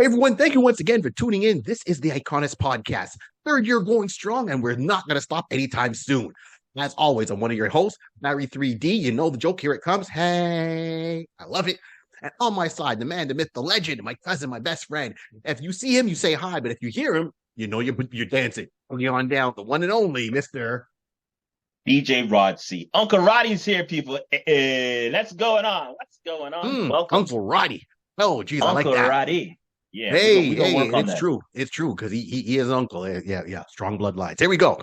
Hey everyone, thank you once again for tuning in. This is the iConis podcast. Third year going strong, and we're not going to stop anytime soon. As always, I'm one of your hosts, Larry 3D. You know the joke, here it comes. Hey, I love it. And on my side, the man, the myth, the legend, my cousin, my best friend. If you see him, you say hi, but if you hear him, you know you're dancing. Bring on down, the one and only Mr. DJ Rod C. Uncle Roddy's here, people. What's going on? What's going on? Welcome. Uncle Roddy. Oh, geez, I like Uncle that. Roddy. Yeah, Hey, we're gonna work on it's that. true. It's true, because he is uncle. Yeah. Strong bloodlines. Here we go.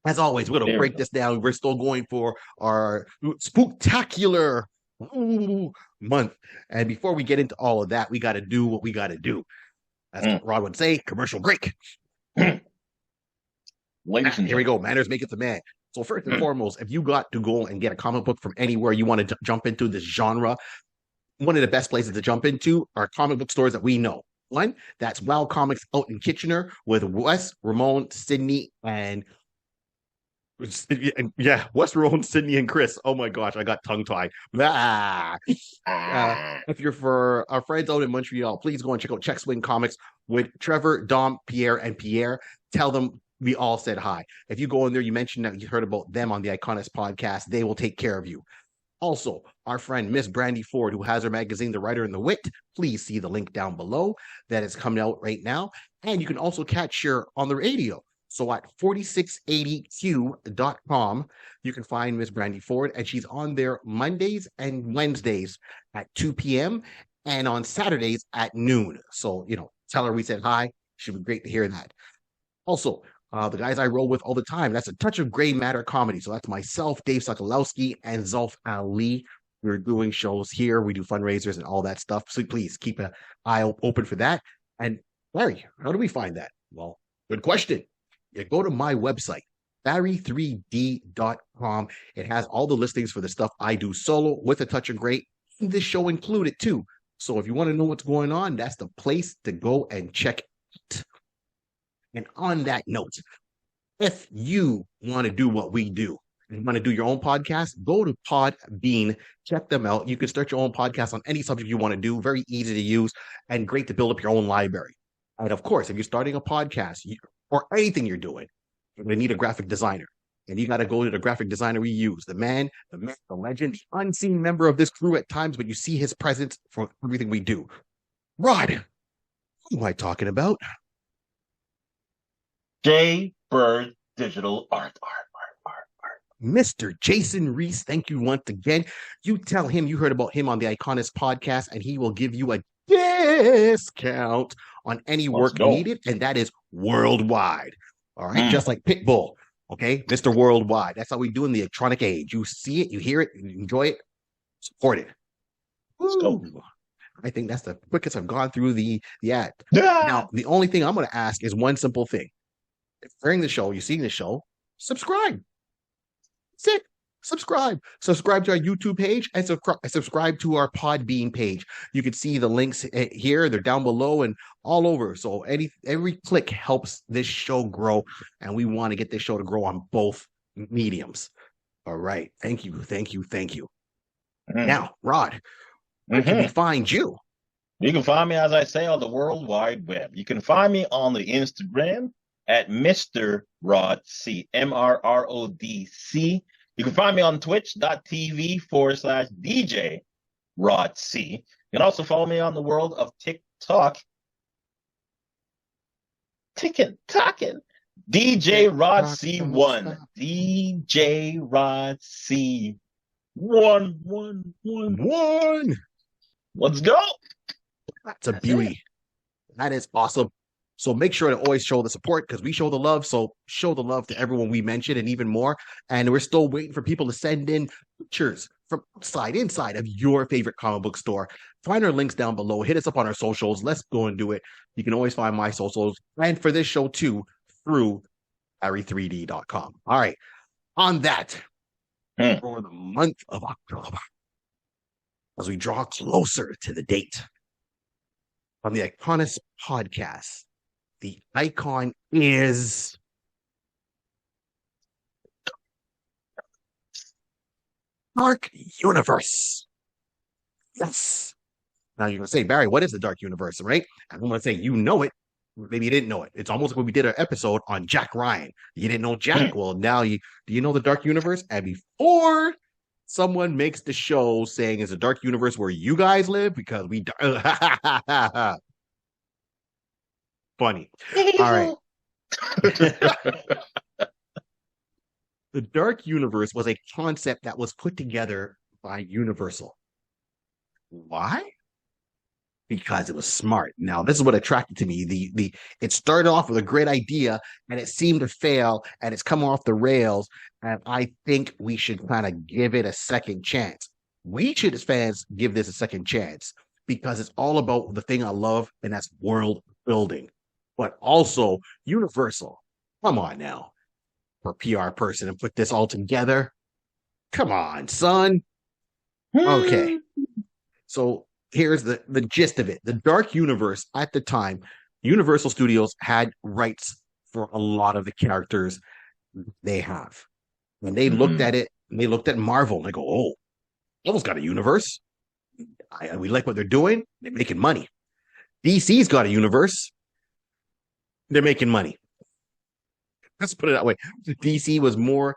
As always, we're going to break this down. We're still going for our spooktacular month. And before we get into all of that, we got to do what we got to do. As Rod would say, commercial break. Here we go. Manners make it the man. So first and foremost, if you got to go and get a comic book from anywhere you want to jump into this genre, one of the best places to jump into are comic book stores that we know. One, that's Wow Comics out in Kitchener with Wes, Ramon, Sydney, and Wes, Ramon, Sydney, and Chris. Oh my gosh, I got tongue-tied. If you're for our friends out in Montreal, please go and check out Check Swing Comics with Trevor, Dom, Pierre, and Pierre. Tell them we all said hi. If you go in there, you mentioned that you heard about them on the iConis podcast, they will take care of you. Also, our friend Miss Brandy Ford, who has her magazine, The Writer and the Wit, please see the link down below that is coming out right now. And you can also catch her on the radio. So at 4680q.com, you can find Miss Brandy Ford, and she's on there Mondays and Wednesdays at 2 p.m. and on Saturdays at noon. So, tell her we said hi. She'd be great to hear that. Also, the guys I roll with all the time, that's a touch of gray matter comedy. So that's myself, Dave Sokolowski, and Zulf Ali. We're doing shows here. We do fundraisers and all that stuff. So please keep an eye open for that. And Larry, how do we find that? Well, good question. You go to my website, barry3d.com. It has all the listings for the stuff I do solo with a touch of great. This show included too. So if you want to know what's going on, that's the place to go and check it. And on that note, if you want to do what we do and want to do your own podcast, go to Podbean, check them out. You can start your own podcast on any subject you want to do. Very easy to use and great to build up your own library. And of course, if you're starting a podcast or anything you're doing, you're going to need a graphic designer. And you got to go to the graphic designer we use, the man, the myth, the legend, the unseen member of this crew at times, but you see his presence for everything we do. Rod, who am I talking about? J. Bird Digital Art. Mr. Jason Reese, thank you once again. You tell him you heard about him on the iConis podcast, and he will give you a discount on any work needed, and that is worldwide. All right, just like Pitbull. Okay, Mr. Worldwide. That's how we do in the electronic age. You see it, you hear it, you enjoy it, support it. I think that's the quickest I've gone through the ad. Now, the only thing I'm going to ask is one simple thing. If during the show, you're seeing the show, subscribe. That's it. Subscribe to our YouTube page and subscribe to our Podbean page. You can see the links here. They're down below and all over. So every click helps this show grow, and we want to get this show to grow on both mediums. All right. Thank you. Now, Rod, where can we find you? You can find me, as I say, on the World Wide Web. You can find me on the Instagram at Mr. Rod C, MRRODC. You can find me on twitch.tv/DJ Rod C. You can also follow me on the world of TikTok. Talking. DJ Rod C1. DJ Rod C1. One. Let's go. That's a beauty. That is awesome. So make sure to always show the support, because we show the love. So show the love to everyone we mentioned and even more. And we're still waiting for people to send in pictures from inside of your favorite comic book store. Find our links down below. Hit us up on our socials. Let's go and do it. You can always find my socials and for this show too through barry3d.com. All right. On that, for the month of October, as we draw closer to the date on the iConis podcast, the icon is Dark Universe. Yes. Now you're gonna say, Barry, what is the Dark Universe, right? And I'm gonna say, you know it. Maybe you didn't know it. It's almost like when we did an episode on Jack Ryan. You didn't know Jack. Well, now do you know the Dark Universe? And before someone makes the show saying it's a Dark Universe where you guys live, because we funny. All right. The Dark Universe was a concept that was put together by Universal. Why? Because it was smart. Now, this is what attracted to me. It started off with a great idea and it seemed to fail and it's come off the rails. And I think we should kind of give it a second chance. We should, as fans, give this a second chance because it's all about the thing I love, and that's world building. But also, Universal, come on now, for a PR person and put this all together. Come on, son. Okay. So here's the gist of it. The Dark Universe at the time, Universal Studios had rights for a lot of the characters they have. When they looked at it, and they looked at Marvel, and they go, oh, Marvel's got a universe. We like what they're doing. They're making money. DC's got a universe. They're making money. Let's put it that way. DC was more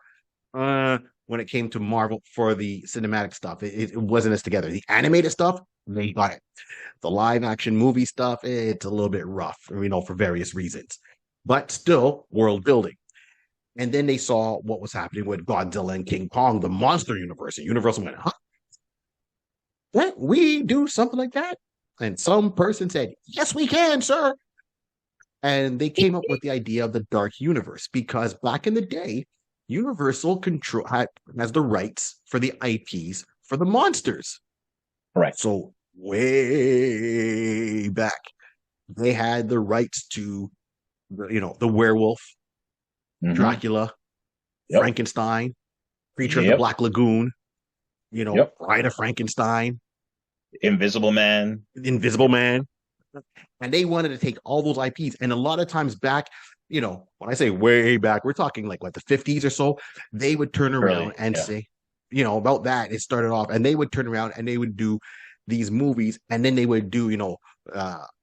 when it came to Marvel for the cinematic stuff. It wasn't as together. The animated stuff, they got it. The live action movie stuff, it's a little bit rough, for various reasons. But still, world building. And then they saw what was happening with Godzilla and King Kong, the monster universe. And Universal went, huh? Can't we do something like that? And some person said, yes, we can, sir. And they came up with the idea of the Dark Universe because back in the day, Universal has the rights for the IPs for the monsters. Right. So way back, they had the rights to, the werewolf, Dracula, Frankenstein, Creature of the Black Lagoon, Bride of Frankenstein, Invisible Man. And they wanted to take all those IPs. And a lot of times back, when I say way back, we're talking like what, the 50s or so, they would turn around and say, about that. It started off, and they would turn around and they would do these movies, and then they would do,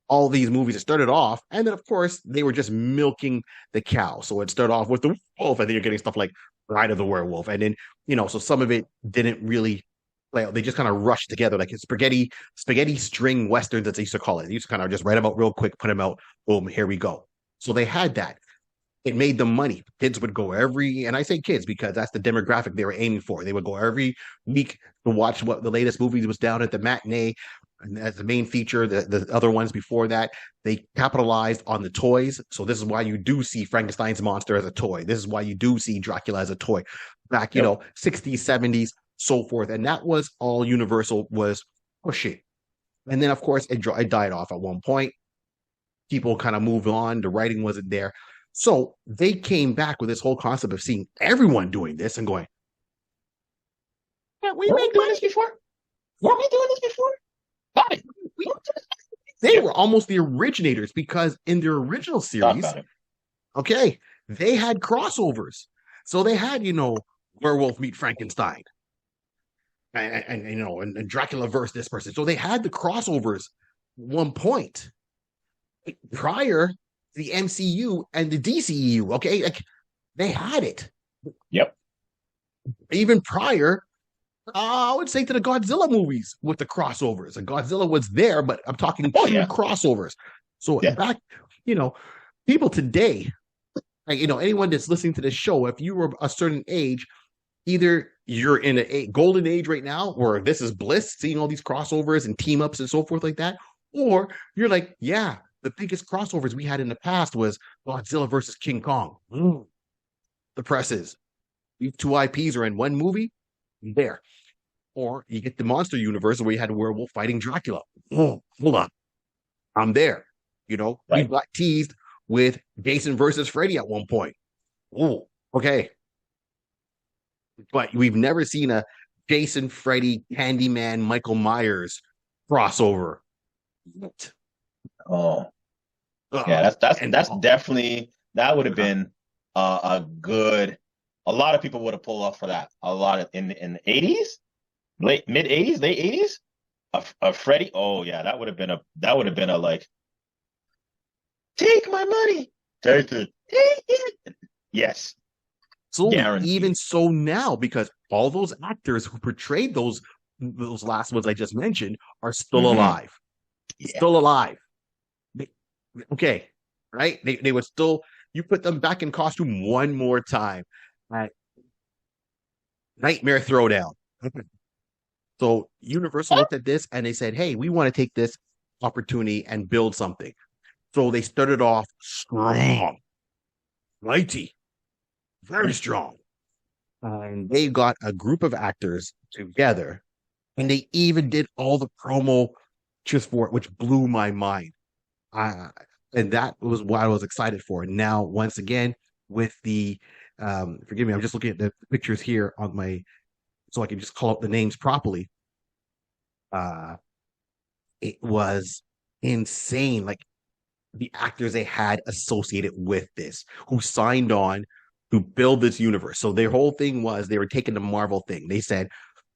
all these movies that started off. And then, of course, they were just milking the cow. So it started off with the wolf, and then you're getting stuff like Bride of the Werewolf. And then, so some of it didn't really play out. They just kind of rushed together like spaghetti string westerns, as they used to call it. They used to kind of just write them out real quick, put them out, boom, here we go. So they had that. It made them money. Kids would go and I say kids because that's the demographic they were aiming for. They would go every week to watch what the latest movies was down at the matinee. And as the main feature, the other ones before that, they capitalized on the toys. So this is why you do see Frankenstein's monster as a toy. This is why you do see Dracula as a toy. Back, 60s, 70s, so forth. And that was all Universal was pushing. And then, of course, it died off at one point. People kind of moved on. The writing wasn't there. So they came back with this whole concept of seeing everyone doing this and going, yeah, we been doing this before? Were we doing this before? Got it. They were almost the originators because in their original series, okay, they had crossovers. So they had, Werewolf meet Frankenstein. And Dracula versus this person. So they had the crossovers at one point prior to the MCU and the DCEU. Okay, like they had it. Yep. Even prior, I would say to the Godzilla movies with the crossovers. And Godzilla was there, but I'm talking crossovers. So back, people today, anyone that's listening to this show, if you were a certain age, either you're in a golden age right now, or this is bliss, seeing all these crossovers and team ups and so forth like that, or you're like, yeah, the biggest crossovers we had in the past was Godzilla versus King Kong. The presses. These two IPs are in one movie, there. Or you get the monster universe where you had a werewolf fighting Dracula. Oh, hold on. I'm there. We got teased with Jason versus Freddy at one point. Oh, okay. But we've never seen a Jason, Freddy, Candyman, Michael Myers crossover. Oh, yeah, that's definitely, that would have been a lot of people would have pulled off for that. A lot in the 80s, mid 80s, late 80s. A Freddy. Oh yeah, that would have been a like, take my money, take it, take it. Yes, Absolutely. Even guaranteed. so now, because all those actors who portrayed those last ones I just mentioned are still Hmm. alive. Yeah. Still alive. They, okay, right? They would still, you put them back in costume one more time. Right? Nightmare Throwdown. So Universal looked at this and they said, "Hey, we want to take this opportunity and build something." So they started off strong, mighty, very strong. And they got a group of actors together, and they even did all the promo just for it, which blew my mind. Uh, and that was what I was excited for. Now, once again, with the forgive me, I'm just looking at the pictures here on my so I can just call up the names properly. Uh, it was insane. Like the actors they had associated with this, who signed on to build this universe. So their whole thing was they were taking the Marvel thing. They said,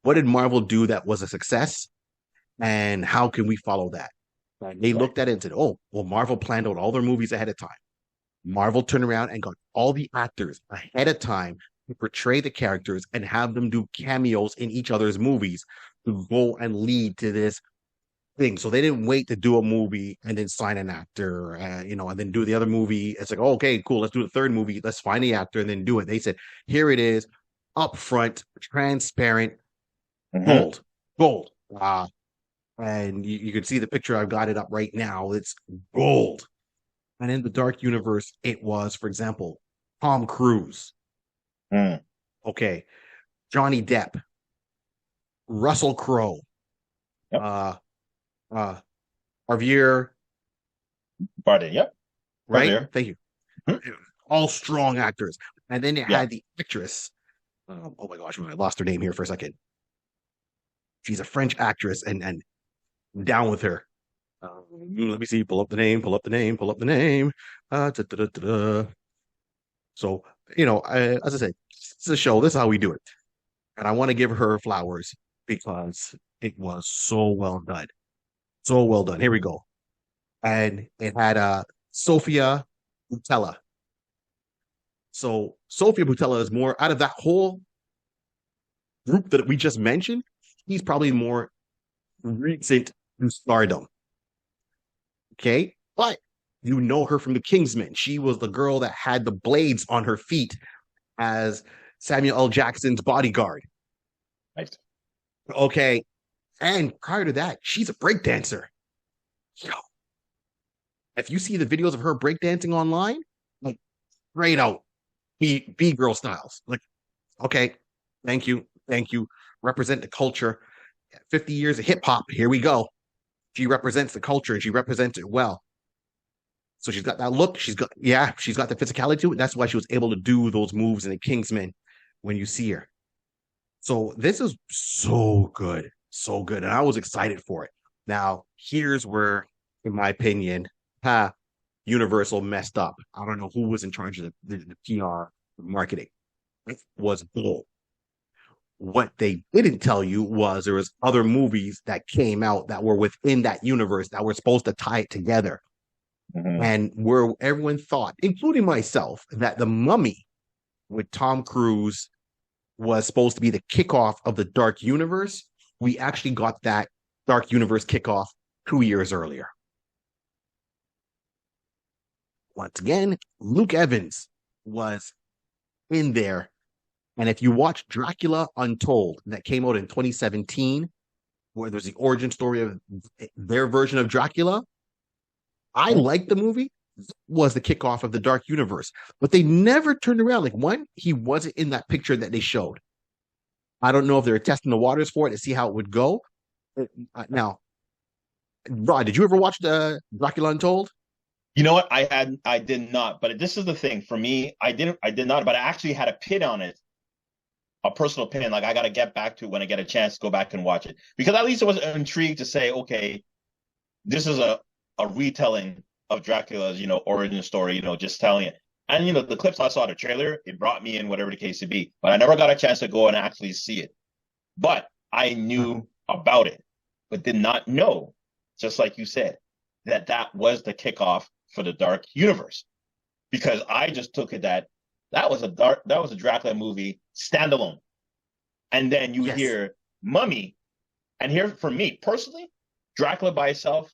what did Marvel do that was a success? And how can we follow that? And they Right. looked at it and said, oh, well, Marvel planned out all their movies ahead of time. Marvel turned around and got all the actors ahead of time to portray the characters and have them do cameos in each other's movies to go and lead to this thing. So they didn't wait to do a movie and then sign an actor, and then do the other movie. It's like, oh, okay, cool. Let's do the third movie. Let's find the actor and then do it. They said, here it is, upfront, transparent, Hmm. gold, gold. And you can see the picture. I've got it up right now. It's gold. And in the Dark Universe, it was, for example, Tom Cruise. Mm. Okay, Johnny Depp, Russell Crowe, Yep. uh, uh, Javier, Pardon. Yep. right? Javier. Thank you. Mhm. All strong actors. And then it Yeah. had the actress. Oh my gosh, I lost her name here for a second. She's a French actress, and down with her. Let me see. Pull up the name. Pull up the name. Pull up the name. Da, da, da, da, da. So as I said, it's a show. This is how we do it, and I want to give her flowers because it was so well done, so well done. Here we go, and it had Sophia Butella. So Sophia Butella is more out of that whole group that we just mentioned. He's probably more recent to stardom. Okay. But you know her from the Kingsman. She was the girl that had the blades on her feet as Samuel L. Jackson's bodyguard. Right. Okay. And prior to that, she's a breakdancer. Yo, if you see the videos of her breakdancing online, like straight out B girl styles. Like, okay, thank you. Thank you. Represent the culture. 50 years of hip hop. Here we go. She represents the culture and she represents it well. So she's got that look. She's got the physicality to it. That's why she was able to do those moves in the Kingsman when you see her. So this is so good, so good. And I was excited for it. Now, here's where, in my opinion, Universal messed up. I don't know who was in charge of the PR marketing. It was bull. What they didn't tell you was there was other movies that came out that were within that universe that were supposed to tie it together. Hmm. And where everyone thought, including myself, that The Mummy with Tom Cruise was supposed to be the kickoff of the Dark Universe, we actually got that Dark Universe kickoff 2 years earlier. Once again, Luke Evans was in there. And if you watch Dracula Untold, that came out in 2017, where there's the origin story of their version of Dracula, I liked the movie, was the kickoff of the Dark Universe. But they never turned around. Like, one, he wasn't in that picture that they showed. I don't know if they were testing the waters for it to see how it would go. Now, Rod, did you ever watch the Dracula Untold? You know what? I did not. But this is the thing for me. I did not. But I actually had a pin on it, a personal opinion. Like I got to get back to it when I get a chance to go back and watch it because at least I was intrigued to say, okay, this is a retelling of Dracula's origin story. Just telling it. And the clips I saw, the trailer, it brought me in, whatever the case to be. But I never got a chance to go and actually see it. But I knew about it. but did not know, just like you said, that that was the kickoff for the Dark Universe. Because I just took it that that was a Dracula movie standalone. And then you Yes, hear Mummy, and here for me personally, Dracula by itself,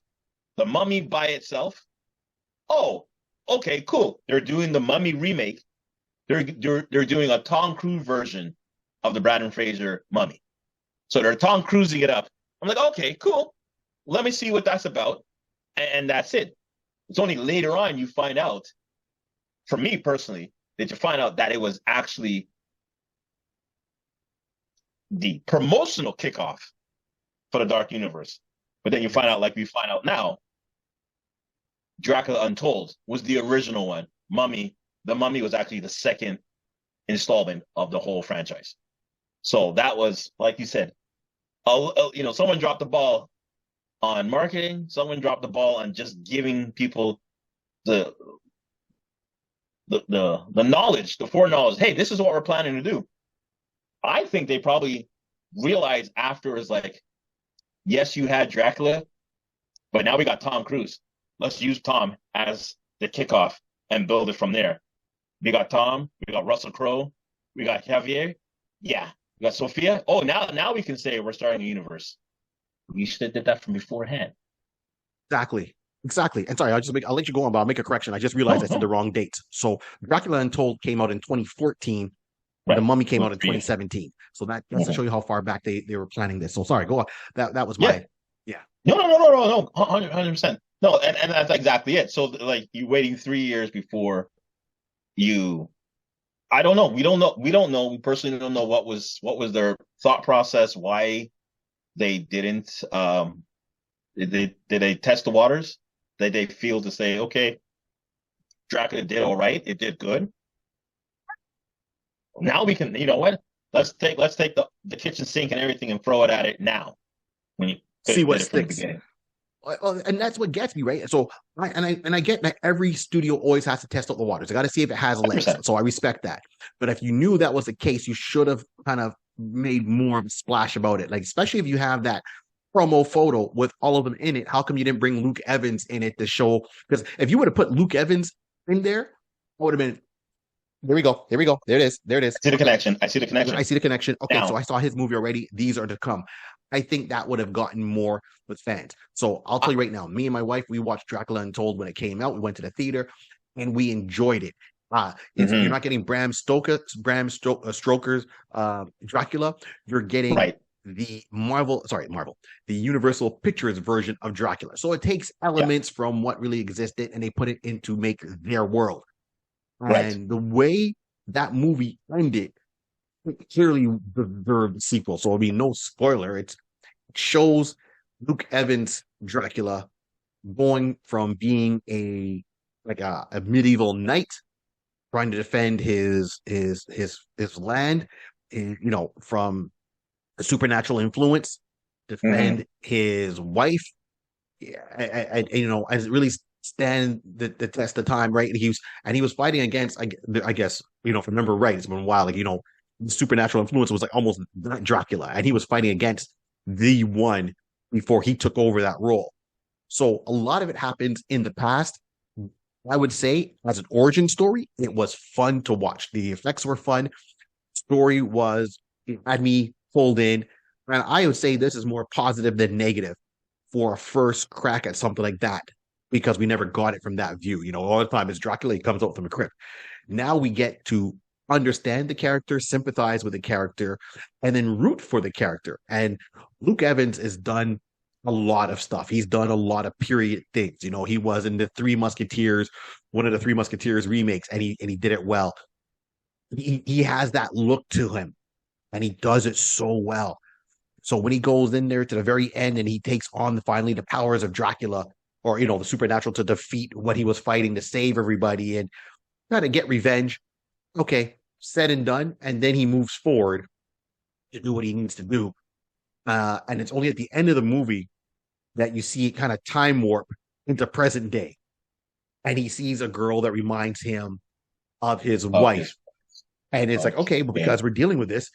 the Mummy by itself. Oh, okay, cool. They're doing the Mummy remake. They're doing a Tom Cruise version of the Brandon Fraser Mummy. So they're Tom Cruising it up. I'm like, okay, cool. Let me see what that's about, and that's it. It's only later on you find out. For me personally, that you find out that it was actually the promotional kickoff for the Dark Universe. But then you find yes, out, like we find out now, Dracula Untold was the original one. The Mummy was actually the second installment of the whole franchise. So that was, like you said, someone dropped the ball on marketing. Someone dropped the ball on just giving people the the knowledge, the foreknowledge. Hey, this is what we're planning to do. I think they probably realized after is like, yes, you had Dracula, but now we got Tom Cruise. Let's use Tom as the kickoff and build it from there. We got Tom, we got Russell Crowe, we got Javier. Yeah, we got Sophia. Oh, now we can say we're starting a universe. We should have did that from beforehand. exactly. Exactly. And sorry, I'll let you go on, but I'll make a correction. I just realized No, I said the no. wrong dates. So Dracula Untold came out in 2014. The Right. Mummy came With out in three. 2017. So that's to Mhm. show you how far back they were planning this. So sorry, go on. That was Yeah. my yeah. No. 100%. No, and that's exactly it. So like you waiting 3 years before you I don't know. We don't know. We don't know. We personally don't know what was their thought process, why they didn't did they test the waters? Did they feel to say, okay, Dracula did all right, it did good. Now we can, you know what? Let's take the kitchen sink and everything and throw it at it now when you could See have what did it from the sticks. beginning. And that's what gets me, right? So I get that every studio always has to test out the waters. I got to see if it has legs. 100%. So I respect that. But if you knew that was the case, you should have kind of made more of a splash about it. Like especially if you have that promo photo with all of them in it. How come you didn't bring Luke Evans in it to show? Because if you would have put Luke Evans in there, I would have been. There we go. There we go. There it is. There it is. I see the Okay. connection. I see the I connection. see the connection. Okay, so Now, I saw his movie already. These are to come. I think that would have gotten more with fans. So I'll tell you right now, me and my wife, we watched Dracula Untold when it came out. We went to the theater and we enjoyed it. You're mhm, not getting Stoker's Dracula. You're getting right. the Marvel, the Universal Pictures version of Dracula. So it takes Yeah, elements from what really existed and they put it into make their world. right. And the way that movie ended clearly deserved the sequel. So I mean, no spoiler. It shows Luke Evans Dracula going from being a medieval knight trying to defend his land, from a supernatural influence, Hmm. defend his wife, yeah, as it really stand the test of time, right? And he was fighting against, I guess, if I remember right, it's been a while, like the supernatural influence was like almost not Dracula, and he was fighting against the one before he took over that role. So a lot of it happens in the past. I would say, as an origin story, it was fun to watch. The effects were fun. Story was it had me pulled in, and I would say this is more positive than negative for a first crack at something like that because we never got it from that view. All the time it's Dracula, he comes out from the crypt. Now we get to understand the character, sympathize with the character, and then root for the character. And Luke Evans has done a lot of stuff. He's done a lot of period things. He was in the Three Musketeers, one of the Three Musketeers remakes, and he did it well. He has that look to him, and he does it so well. So when he goes in there to the very end and he takes on finally the powers of Dracula or the supernatural to defeat what he was fighting to save everybody and kind of get revenge. Okay, said and done, and then he moves forward to do what he needs to do. And it's only at the end of the movie that you see kind of time warp into present day, and he sees a girl that reminds him of his Of wife, his, and it's like, of, okay, but yeah. because we're dealing with this,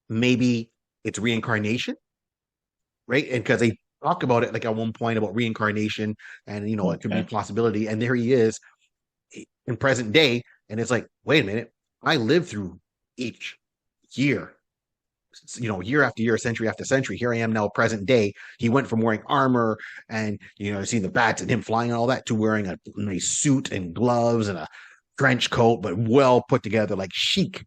maybe it's reincarnation. right? And because they talk about it like at one point about reincarnation and it could be a Okay. possibility. And there he is in present day, and it's like, wait a minute, I lived through each year, year after year, century after century. Here I am now, present day. He went from wearing armor and seeing the bats and him flying and all that to wearing a nice suit and gloves and a trench coat, but well put together, like chic.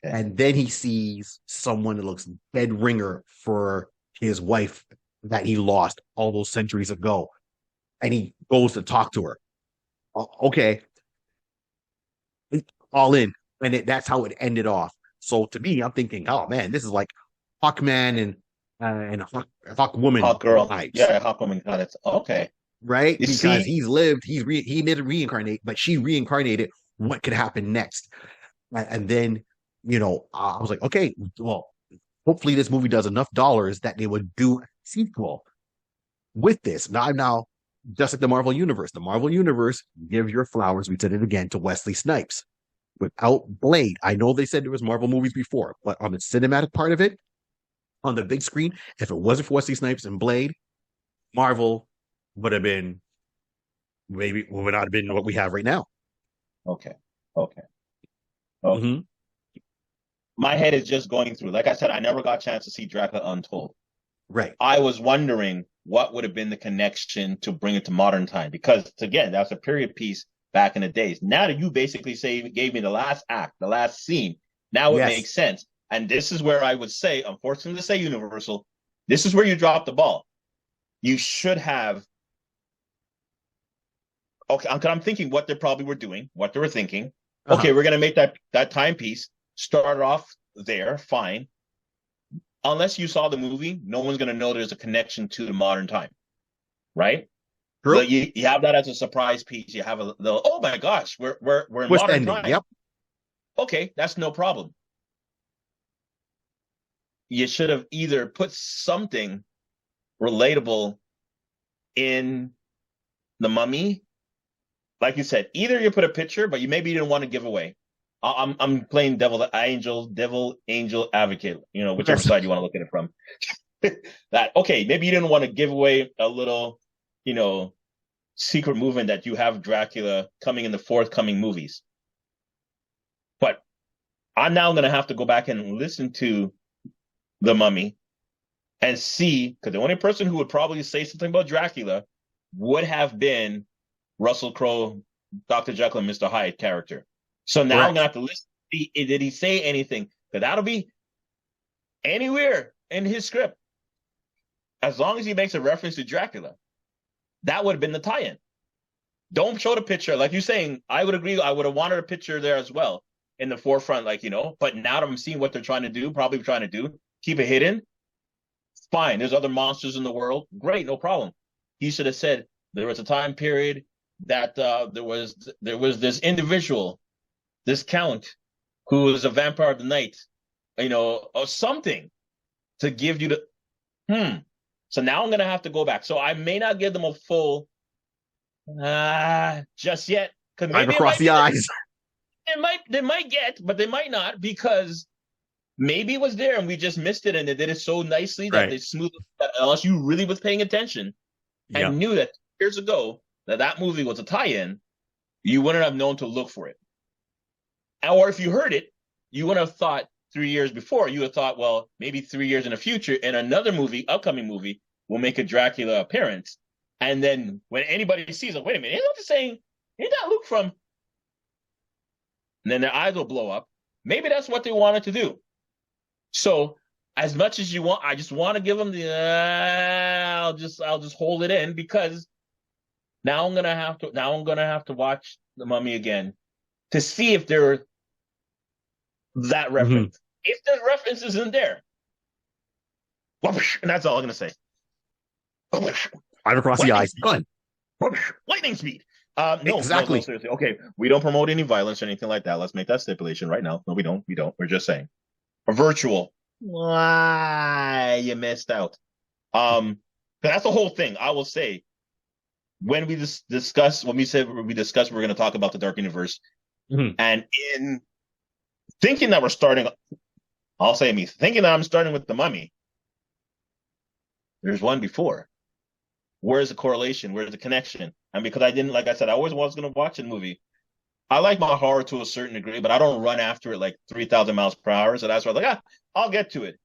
Okay. And then he sees someone that looks dead ringer for his wife that he lost all those centuries ago. And he goes to talk to her. Okay, all in. And that's how it ended off. So to me, I'm thinking, oh man, this is like Hawkman and Hawk Woman Hot girl. vibes, Yeah, hot woman got it. Okay. right? You Because see, he's lived, he didn't reincarnate, but she reincarnated. What could happen next? And then, I was like, okay, well, hopefully this movie does enough dollars that they would do a sequel with this. Now, just like the Marvel Universe. The Marvel Universe, give your flowers, we said it again, to Wesley Snipes. Without Blade, I know they said there was Marvel movies before, but on the cinematic part of it, on the big screen, if it wasn't for Wesley Snipes and Blade, Marvel would have been would not have been what we have right now. okay. Okay. Okay. Mm-hmm. My head is just going through. Like I said, I never got a chance to see Dracula Untold. Right. I was wondering what would have been the connection to bring it to modern time, because again, that's a period piece back in the days. Now that you basically gave me the last act, the last scene, now it Yes. makes sense. And this is where I would say, unfortunately to say Universal, this is where you dropped the ball. You should have. Okay, I'm thinking what they probably were doing, what they were thinking. Okay, we're gonna make that timepiece start off there, fine. Unless you saw the movie, no one's gonna know there's a connection to the modern time, right? True. But you have that as a surprise piece. You have oh my gosh, we're in Twist modern ending. time. Yep. Okay, that's no problem. You should have either put something relatable in the Mummy, like you said. Either you put a picture, but you didn't want to give away. I'm playing devil angel advocate. Whichever side you want to look at it from. That okay, maybe you didn't want to give away a little, secret movement that you have Dracula coming in the forthcoming movies. But I'm now going to have to go back and listen to The Mummy and see, because the only person who would probably say something about Dracula would have been Russell Crowe, Dr. Jekyll and Mr. Hyde character. So now I'm going to have to listen. Did he say anything? Because that'll be anywhere in his script. As long as he makes a reference to Dracula, that would have been the tie-in. Don't show the picture. Like you're saying, I would agree. I would have wanted a picture there as well in the forefront, but now that I'm seeing what they're trying to do, keep it hidden. Fine. There's other monsters in the world. Great. No problem. He should have said there was a time period that there was this individual, this count, who was a vampire of the night, or something to give you the, So now I'm going to have to go back. So I may not give them a full, just yet. Because maybe across the eyes. They might get, but they might not, because maybe it was there and we just missed it, and they did it so nicely that they smoothed it, unless you really was paying attention and knew that years ago that movie was a tie-in, you wouldn't have known to look for it. Or if you heard it, you wouldn't have thought 3 years before. You would have thought, well, maybe 3 years in the future, in another movie, upcoming movie, will make a Dracula appearance. And then when anybody sees it, wait a minute, isn't that saying, ain't that Luke from? And then their eyes will blow up. Maybe that's what they wanted to do. So as much as you want, I just want to give them the, I'll just hold it in, because now I'm going to have to watch The Mummy again to see if there that reference. If the reference isn't there, and that's all I'm going to say. Right across the eyes. Done. Lightning speed. No, exactly. No, seriously. Okay, we don't promote any violence or anything like that. Let's make that stipulation right now. No, we don't. We're just saying. A virtual. Why you missed out? But that's the whole thing. I will say, when we discuss, when we said we discussed, we're going to talk about the Dark Universe, and in thinking that we're starting, I'll say me thinking that I'm starting with The Mummy. There's one before. Where's the correlation? Where's the connection? And because I didn't, like I said, I always was going to watch a movie. I like my horror to a certain degree, but I don't run after it like 3,000 miles per hour. So that's why I was like, I'll get to it.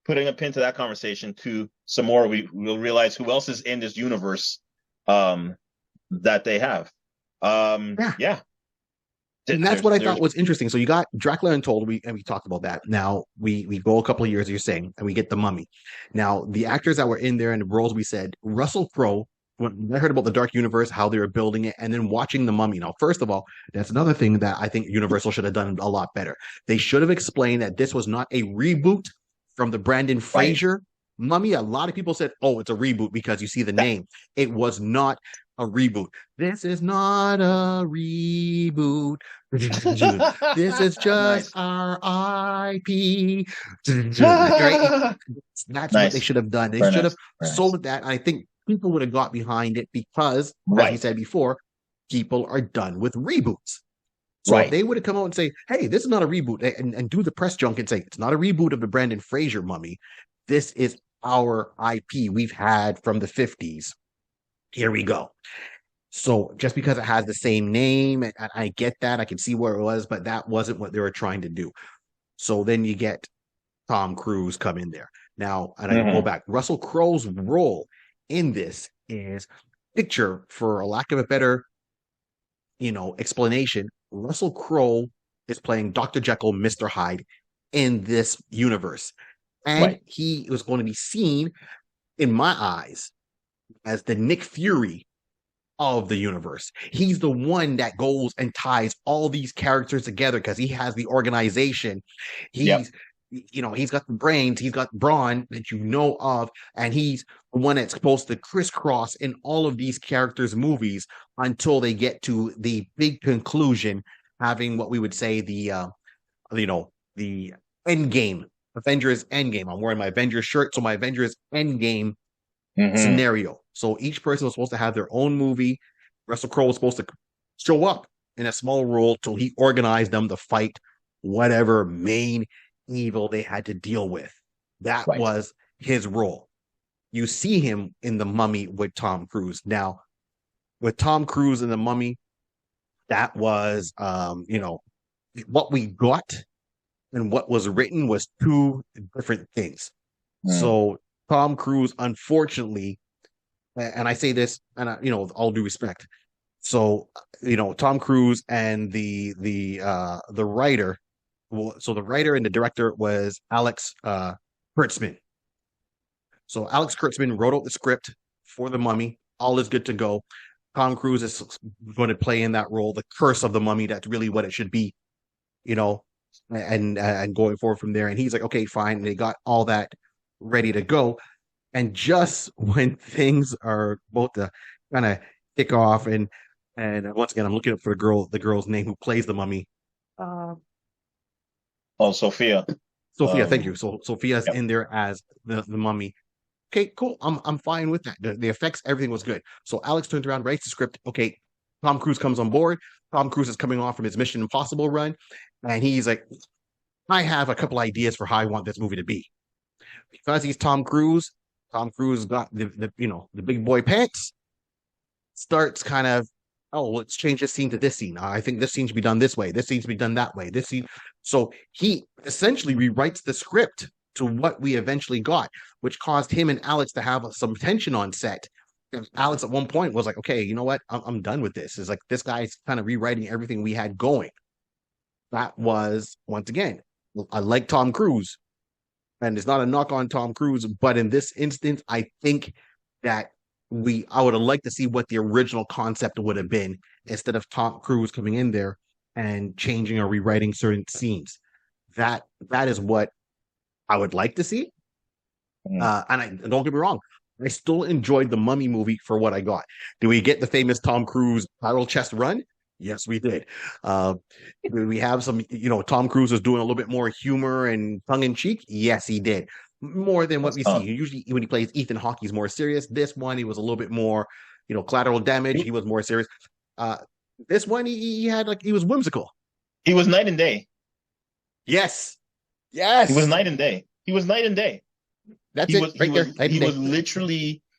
Putting a pin to that conversation to some more, we'll realize who else is in this universe that they have. Yeah. And that's what I thought was interesting. So you got Dracula Untold, and we talked about that. Now we go a couple of years, you're saying, and we get The Mummy. Now the actors that were in there and the roles we said, Russell Crowe. When I heard about the Dark Universe, how they were building it, and then watching The Mummy. Now, first of all, that's another thing that I think Universal should have done a lot better. They should have explained that this was not a reboot from the Brandon Fraser Mummy. A lot of people said, "Oh, it's a reboot because you see the name." It was not a reboot. This is not a reboot. This is just our IP. Right? That's what they should have done. They should have sold that. I think people would have got behind it because, as you said before, people are done with reboots. So if they would have come out and say, "Hey, this is not a reboot," and do the press junk and say, "It's not a reboot of the Brandon Fraser Mummy. This is our IP we've had from the 50s. Here we go." So just because it has the same name, and I get that, I can see where it was, but that wasn't what they were trying to do. So then you get Tom Cruise come in there. Now, and I go back, Russell Crowe's role in this is picture, for a lack of a better, explanation. Russell Crowe is playing Dr. Jekyll, Mr. Hyde in this universe. And he was going to be seen, in my eyes, as the Nick Fury of the universe. He's the one that goes and ties all these characters together because he has the organization. He's got the brains, he's got brawn that you know of, and he's the one that's supposed to crisscross in all of these characters' movies until they get to the big conclusion, having what we would say the end game, Avengers Endgame. I'm wearing my Avengers shirt, so my Avengers Endgame scenario. So each person was supposed to have their own movie. Russell Crowe was supposed to show up in a small role till he organized them to fight whatever main evil they had to deal with. That was his role. You see him in The Mummy with Tom Cruise. Now, with Tom Cruise in The Mummy, that was, what we got and what was written was two different things. So Tom Cruise, unfortunately, and I say this, and all due respect. So, Tom Cruise and the writer. So the writer and the director was Alex Kurtzman. So Alex Kurtzman wrote out the script for The Mummy. All is good to go. Tom Cruise is going to play in that role, the curse of the mummy. That's really what it should be, and going forward from there. And he's like, okay, fine. And they got all that ready to go. And just when things are about to kind of kick off, and once again, I'm looking up for the girl's name who plays the mummy. Sophia. Sophia, thank you. So Sophia's in there as the mummy. Okay, cool. I'm fine with that. The effects, everything was good. So Alex turns around, writes the script. Okay, Tom Cruise comes on board. Tom Cruise is coming off from his Mission Impossible run, and he's like, I have a couple ideas for how I want this movie to be. Because he's Tom Cruise. Tom Cruise got the big boy pants. Starts kind of, let's change this scene to this scene. I think this scene should be done this way. This scene should be done that way. This scene. So he essentially rewrites the script to what we eventually got, which caused him and Alex to have some tension on set. And Alex at one point was like, okay, you know what? I'm done with this. It's like, this guy's kind of rewriting everything we had going. That was, once again, I like Tom Cruise. And it's not a knock on Tom Cruise, but in this instance, I think that I would have liked to see what the original concept would have been instead of Tom Cruise coming in there and changing or rewriting certain scenes. That is what I would like to see. And don't get me wrong, I still enjoyed the Mummy movie for what I got. Did we get the famous Tom Cruise barrel chest run? Yes, we did. We have some, Tom Cruise was doing a little bit more humor and tongue in cheek. Yes, he did. More than what we see. Usually when he plays Ethan Hawke, he's more serious. This one, he was a little bit more, collateral damage. He was more serious. This one, he was whimsical. He was night and day. Yes. He was night and day. That's he it was he right there. was Night and day.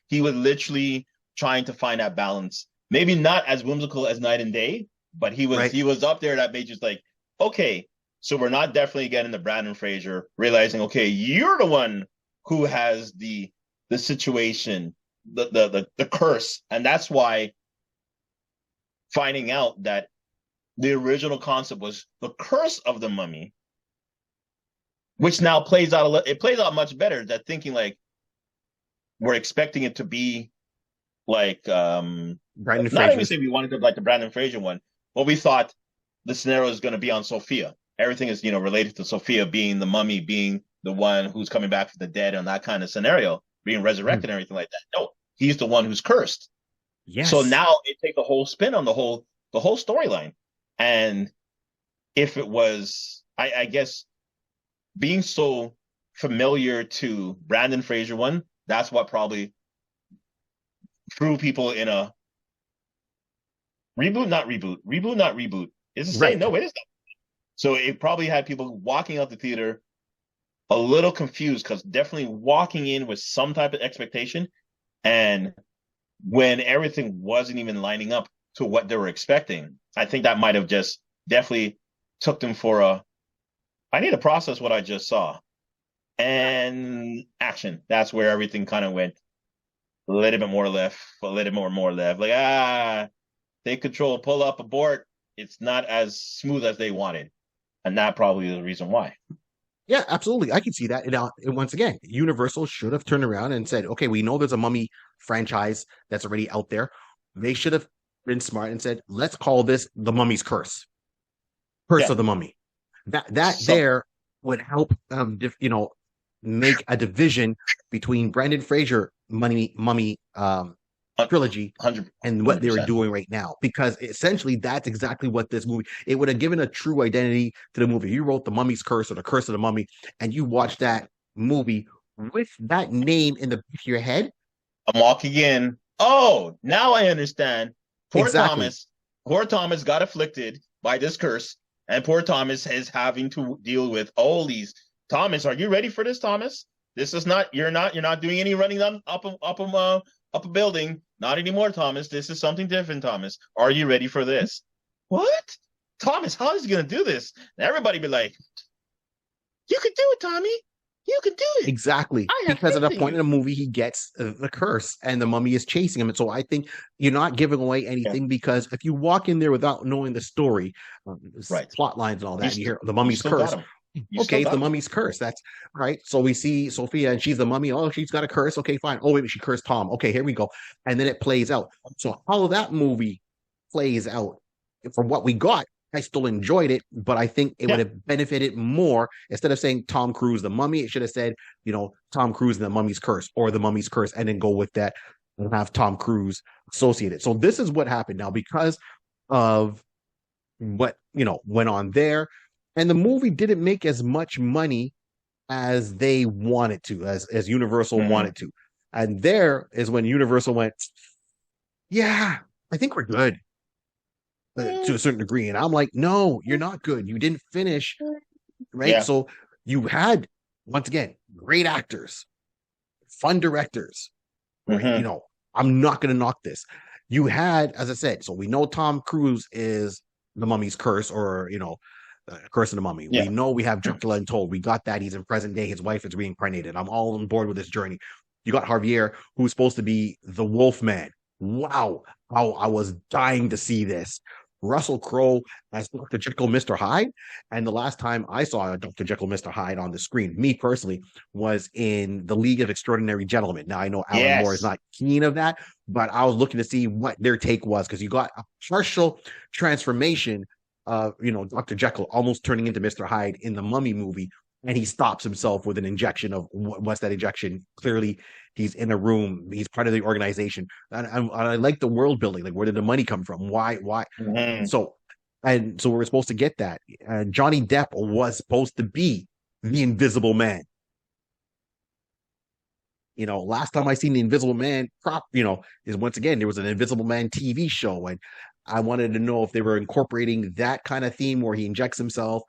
he was literally trying to find that balance. Maybe not as whimsical as Night and Day, but Right. he was up there that made you like, okay, so we're not definitely getting the Brandon Fraser realizing, okay, you're the one who has the situation, the curse, and that's why finding out that the original concept was the curse of the mummy, which now plays out it plays out much better. That thinking like we're expecting it to be like Brandon not even Fraser's. say we wanted to like the Brandon Fraser one, but we thought the scenario is going to be on Sophia. Everything is related to Sophia being the mummy, being the one who's coming back from the dead, and that kind of scenario, being Mhm. resurrected and everything like that. No, he's the one who's cursed. So Yes. now it takes a whole spin on the whole storyline. And if it was, I guess, being so familiar to Brandon Fraser one, that's what probably threw people in a reboot, not reboot. Is it saying Right. no? It is not. So it probably had people walking out the theater a little confused because definitely walking in with some type of expectation, and when everything wasn't even lining up to what they were expecting, I think that might have just definitely took them for a. I need to process what I just saw and action. That's where everything kind of went a little bit more left, a little more left. Like take control, pull up, abort. It's not as smooth as they wanted, and that probably is the reason why. Yeah, absolutely. I can see that. And once again, Universal should have turned around and said, okay, we know there's a Mummy franchise that's already out there. They should have been smart and said, let's call this the Mummy's Curse, Curse Yeah, of the Mummy. That some there would help, make a division between Brandon Fraser Mummy trilogy 100 and what they were 100%. doing right now, because essentially that's exactly what this movie, it would have given a true identity to the movie. You wrote the Mummy's Curse or the Curse of the Mummy and you watch that movie with that name in the back of your head. I'm walking in. Oh, now I understand. Poor Exactly. Thomas. Poor Thomas got afflicted by this curse, and poor Thomas is having to deal with all these. Thomas, are you ready for this, Thomas? This is not. You're not doing any running up a building. Not anymore, Thomas. This is something different, Thomas. Are you ready for this? What? Thomas, how is he gonna do this? And everybody be like, "You can do it, Tommy. You can do it. Exactly. I have Because at faith a in point in you." the movie, he gets the curse and the mummy is chasing him. And so I think you're not giving away Yeah, anything, because if you walk in there without knowing the story, right. plot lines and all that, and you hear the You mummy's still got curse, him. You still okay, it's the got him. mummy's curse. That's right. So we see Sophia and she's the mummy. Oh, she's got a curse. Okay, fine. Oh, wait, she cursed Tom. Okay, here we go. And then it plays out. So how that movie plays out from what we got, I still enjoyed it, but I think it would Yeah. have benefited more instead of saying Tom Cruise the mummy. It should have said, Tom Cruise and the mummy's curse, or the mummy's curse, and then go with that and have Tom Cruise associated. So this is what happened now because of what went on there, and the movie didn't make as much money as they wanted to, as Universal Hmm. wanted to, and there is when Universal went, yeah, I think we're good to a certain degree. And I'm like, no, you're not good. You didn't finish, right? Yeah. So you had, once again, great actors, fun directors, right? Hmm. I'm not going to knock this. You had, as I said, so we know Tom Cruise is the mummy's curse, or, Curse of the Mummy. We Yeah. know we have Dracula Untold. We got that. He's in present day. His wife is reincarnated. I'm all on board with this journey. You got Javier, who's supposed to be the Wolf Man. Wow. How I was dying to see this. Russell Crowe as Dr. Jekyll, Mr. Hyde. And the last time I saw Dr. Jekyll, Mr. Hyde on the screen, me personally, was in The League of Extraordinary Gentlemen. Now, I know Alan Moore is Yes. not keen of that, but I was looking to see what their take was, because you got a partial transformation of, Dr. Jekyll almost turning into Mr. Hyde in the Mummy movie. And he stops himself with an injection of what's that injection? Clearly, he's in a room. He's part of the organization. And I like the world building. Like, where did the money come from? Why? Hmm. So, and so we were supposed to get that. Johnny Depp was supposed to be the Invisible Man. Last time I seen the Invisible Man prop, is once again there was an Invisible Man TV show, and I wanted to know if they were incorporating that kind of theme where he injects himself,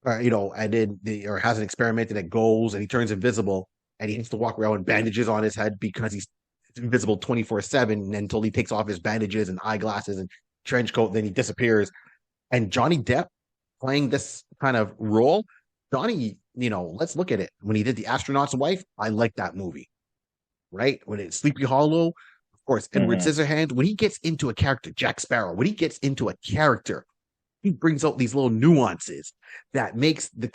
and then or has an experiment and it goes and he turns invisible, and he has to walk around with bandages on his head because he's invisible 24/7 until he takes off his bandages and eyeglasses and trench coat, then he disappears. And Johnny Depp playing this kind of role, Johnny, let's look at it. When he did The Astronaut's Wife, I like that movie, right? When it's Sleepy Hollow, of course, Edward Scissorhands, when he gets into a character, Jack Sparrow, when he gets into a character, he brings out these little nuances that makes the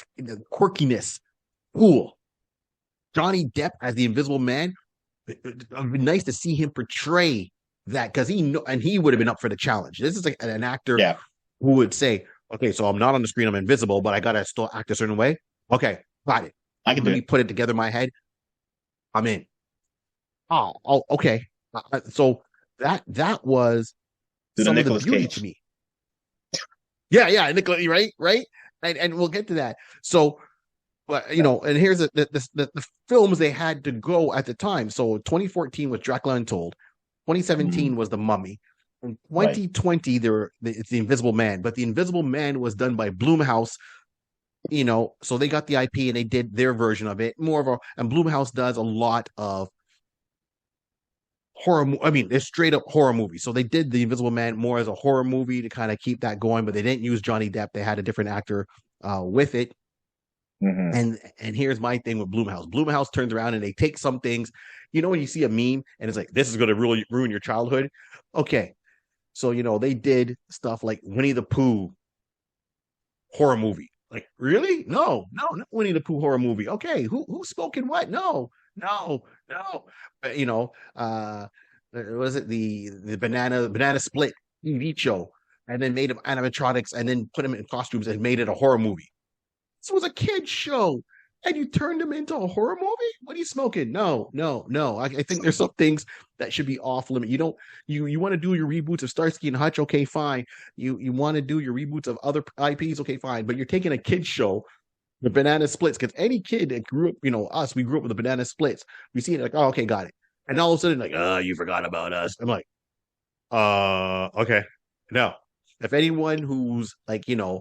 quirkiness cool. Johnny Depp as the Invisible Man, it would be nice to see him portray that, because he would have been up for the challenge. This is like an actor who would say, okay, so I'm not on the screen, I'm invisible, but I gotta still act a certain way. Okay, got it. I can really put it together in my head. I'm in. Oh, okay. So that was some of the beauty to me. Yeah, Nicolas, right, and we'll get to that. So, but and here's the films they had to go at the time. So 2014 was Dracula Untold, 2017 was The Mummy, in 2020 it's The Invisible Man, but The Invisible Man was done by Blumhouse. So they got the IP and they did their version of it. And Blumhouse does a lot of horror. I mean, it's straight up horror movie. So they did The Invisible Man more as a horror movie to kind of keep that going, but they didn't use Johnny Depp. They had a different actor with it. And here's my thing with Blumhouse. Blumhouse turns around and they take some things. When you see a meme and it's like, this is going to really ruin your childhood. Okay. So, they did stuff like Winnie the Pooh horror movie. Like, really? No, not Winnie the Pooh horror movie. Okay. Who's spoken what? No. But, was it the banana split TV show, and then made them animatronics and then put them in costumes and made it a horror movie. This was a kid's show, and you turned them into a horror movie? What are you smoking? No. I think there's some things that should be off limit. You don't. You want to do your reboots of Starsky and Hutch? Okay, fine. You want to do your reboots of other IPs? Okay, fine. But you're taking a kid's show, the Banana Splits, because any kid that grew up, we grew up with the Banana Splits. We see it like, oh, okay, got it. And all of a sudden, like, oh, you forgot about us. I'm like, okay. No. If anyone who's like, a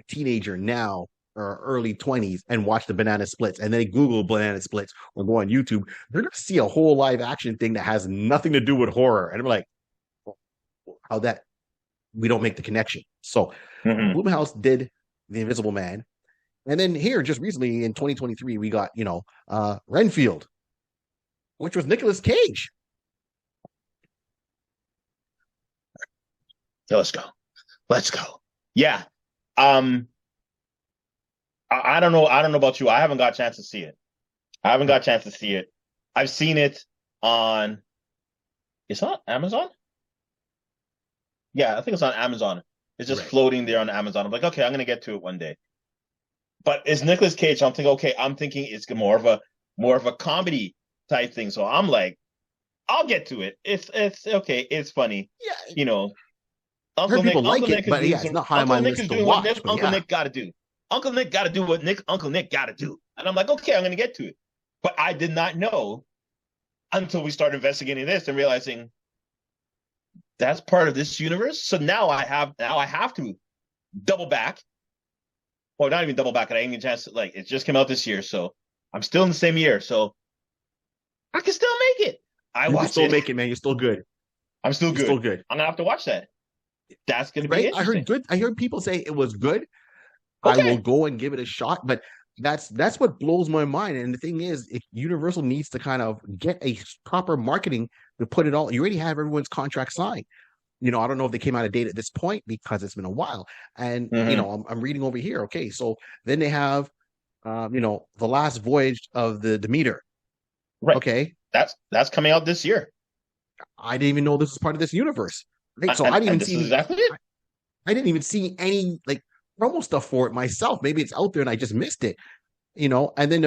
teenager now or early 20s and watch the Banana Splits and they Google Banana Splits or go on YouTube, they're going to see a whole live action thing that has nothing to do with horror. And I'm like, how that we don't make the connection. So Blumhouse did The Invisible Man. And then here, just recently in 2023, we got, Renfield, which was Nicolas Cage. So let's go. Yeah. I don't know about you. I haven't got a chance to see it. I've seen it on, it's on Amazon? Yeah, I think it's on Amazon. It's just floating there on Amazon. I'm like, okay, I'm going to get to it one day. But it's Nicolas Cage. I'm thinking it's more of a comedy type thing. So I'm like, I'll get to it. It's okay. It's funny. Yeah. Uncle Nick, like it, but it's not high on my list to watch. Uncle Nick got to do. Uncle Nick got to do what Uncle Nick got to do. And I'm like, okay, I'm going to get to it. But I did not know until we started investigating this and realizing that's part of this universe. So now I have to double back. Well, not even double back. I didn't get a chance to, it just came out this year. So I'm still in the same year. So I can still make it. You can still make it, man. You're still good. I'm still good. You're still good. I'm going to have to watch that. That's going to be interesting. I heard people say it was good. Okay. I will go and give it a shot, but that's what blows my mind. And the thing is, if Universal needs to kind of get a proper marketing to put it all, you already have everyone's contract signed. I don't know if they came out of date at this point because it's been a while. And I'm reading over here. Okay, so then they have the last voyage of the Demeter. Right. Okay. That's coming out this year. I didn't even know this was part of this universe. Right? So I didn't even see exactly it. I didn't even see any promo stuff for it myself. Maybe it's out there and I just missed it. And then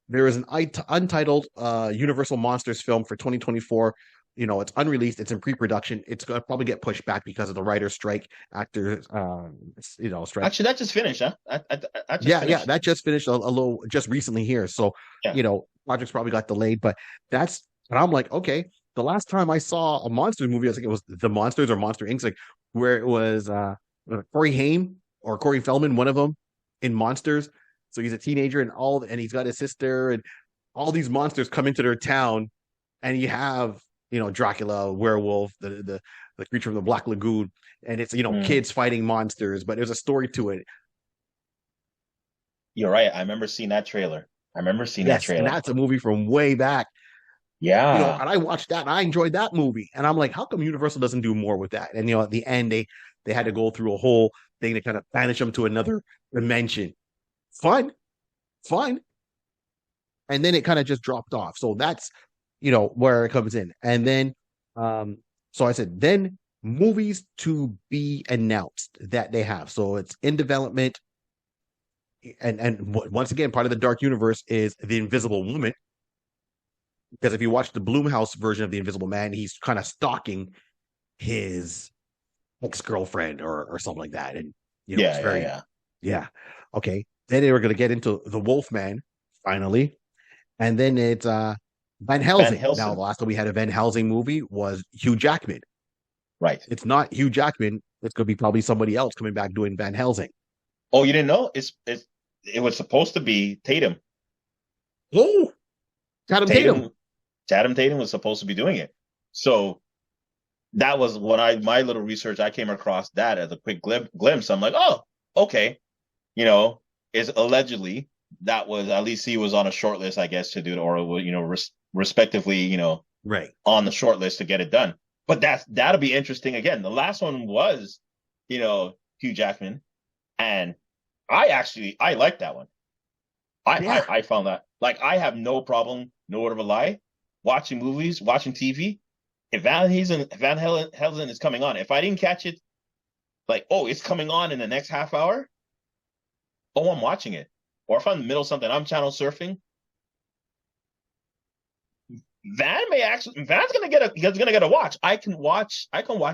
there is an untitled Universal Monsters film for 2024. It's unreleased. It's in pre-production. It's going to probably get pushed back because of the writer's strike, actors, strike. Actually, that just finished, huh? That just finished a little just recently here. So, projects probably got delayed, but I'm like, okay. The last time I saw a monsters movie, I think it was The Monsters or Monster Inc., where it was Corey Haim or Corey Feldman, one of them in Monsters. So he's a teenager and he's got his sister, and all these monsters come into their town, and you have Dracula, werewolf, the creature from the Black Lagoon, and it's Mm. kids fighting monsters, but there's a story to it. You're right. I remember seeing that trailer. I remember seeing that Yes, and trailer. that's a movie from way back. Yeah. And I watched that and I enjoyed that movie. And I'm like, how come Universal doesn't do more with that? And at the end they had to go through a whole thing to kind of banish them to another dimension. Fun, fun. And then it kind of just dropped off. So that's where it comes in. And then so I said, then movies to be announced that they have. So it's in development. And once again, part of the Dark Universe is the Invisible Woman. Because if you watch the Blumhouse version of the Invisible Man, he's kind of stalking his ex-girlfriend or something like that. And it's very yeah. Okay. Then they were going to get into the Wolfman finally, and then it's Van Van Helsing. Now the Helsing. last time we had a Van Helsing movie was Hugh Jackman. Right. It's not Hugh Jackman. It's going to be probably somebody else coming back doing Van Helsing. Oh, you didn't know? It was supposed to be Tatum. Oh, Tatum. Channing Tatum was supposed to be doing it. So that was when my little research, I came across that as a quick glimpse. I'm like, oh, okay. Is allegedly that was, at least he was on a short list, I guess, to do it, or respectively, right on the short list to get it done. But that'll be interesting again. The last one was, Hugh Jackman, and I like that one. I found that, like, I have no problem, no word of a lie, watching movies, watching TV. If Van Helsing is coming on, if I didn't catch it, like, oh, it's coming on in the next half hour, oh, I'm watching it. Or if I'm in the middle of something, I'm channel surfing. Van's gonna get a watch. I can watch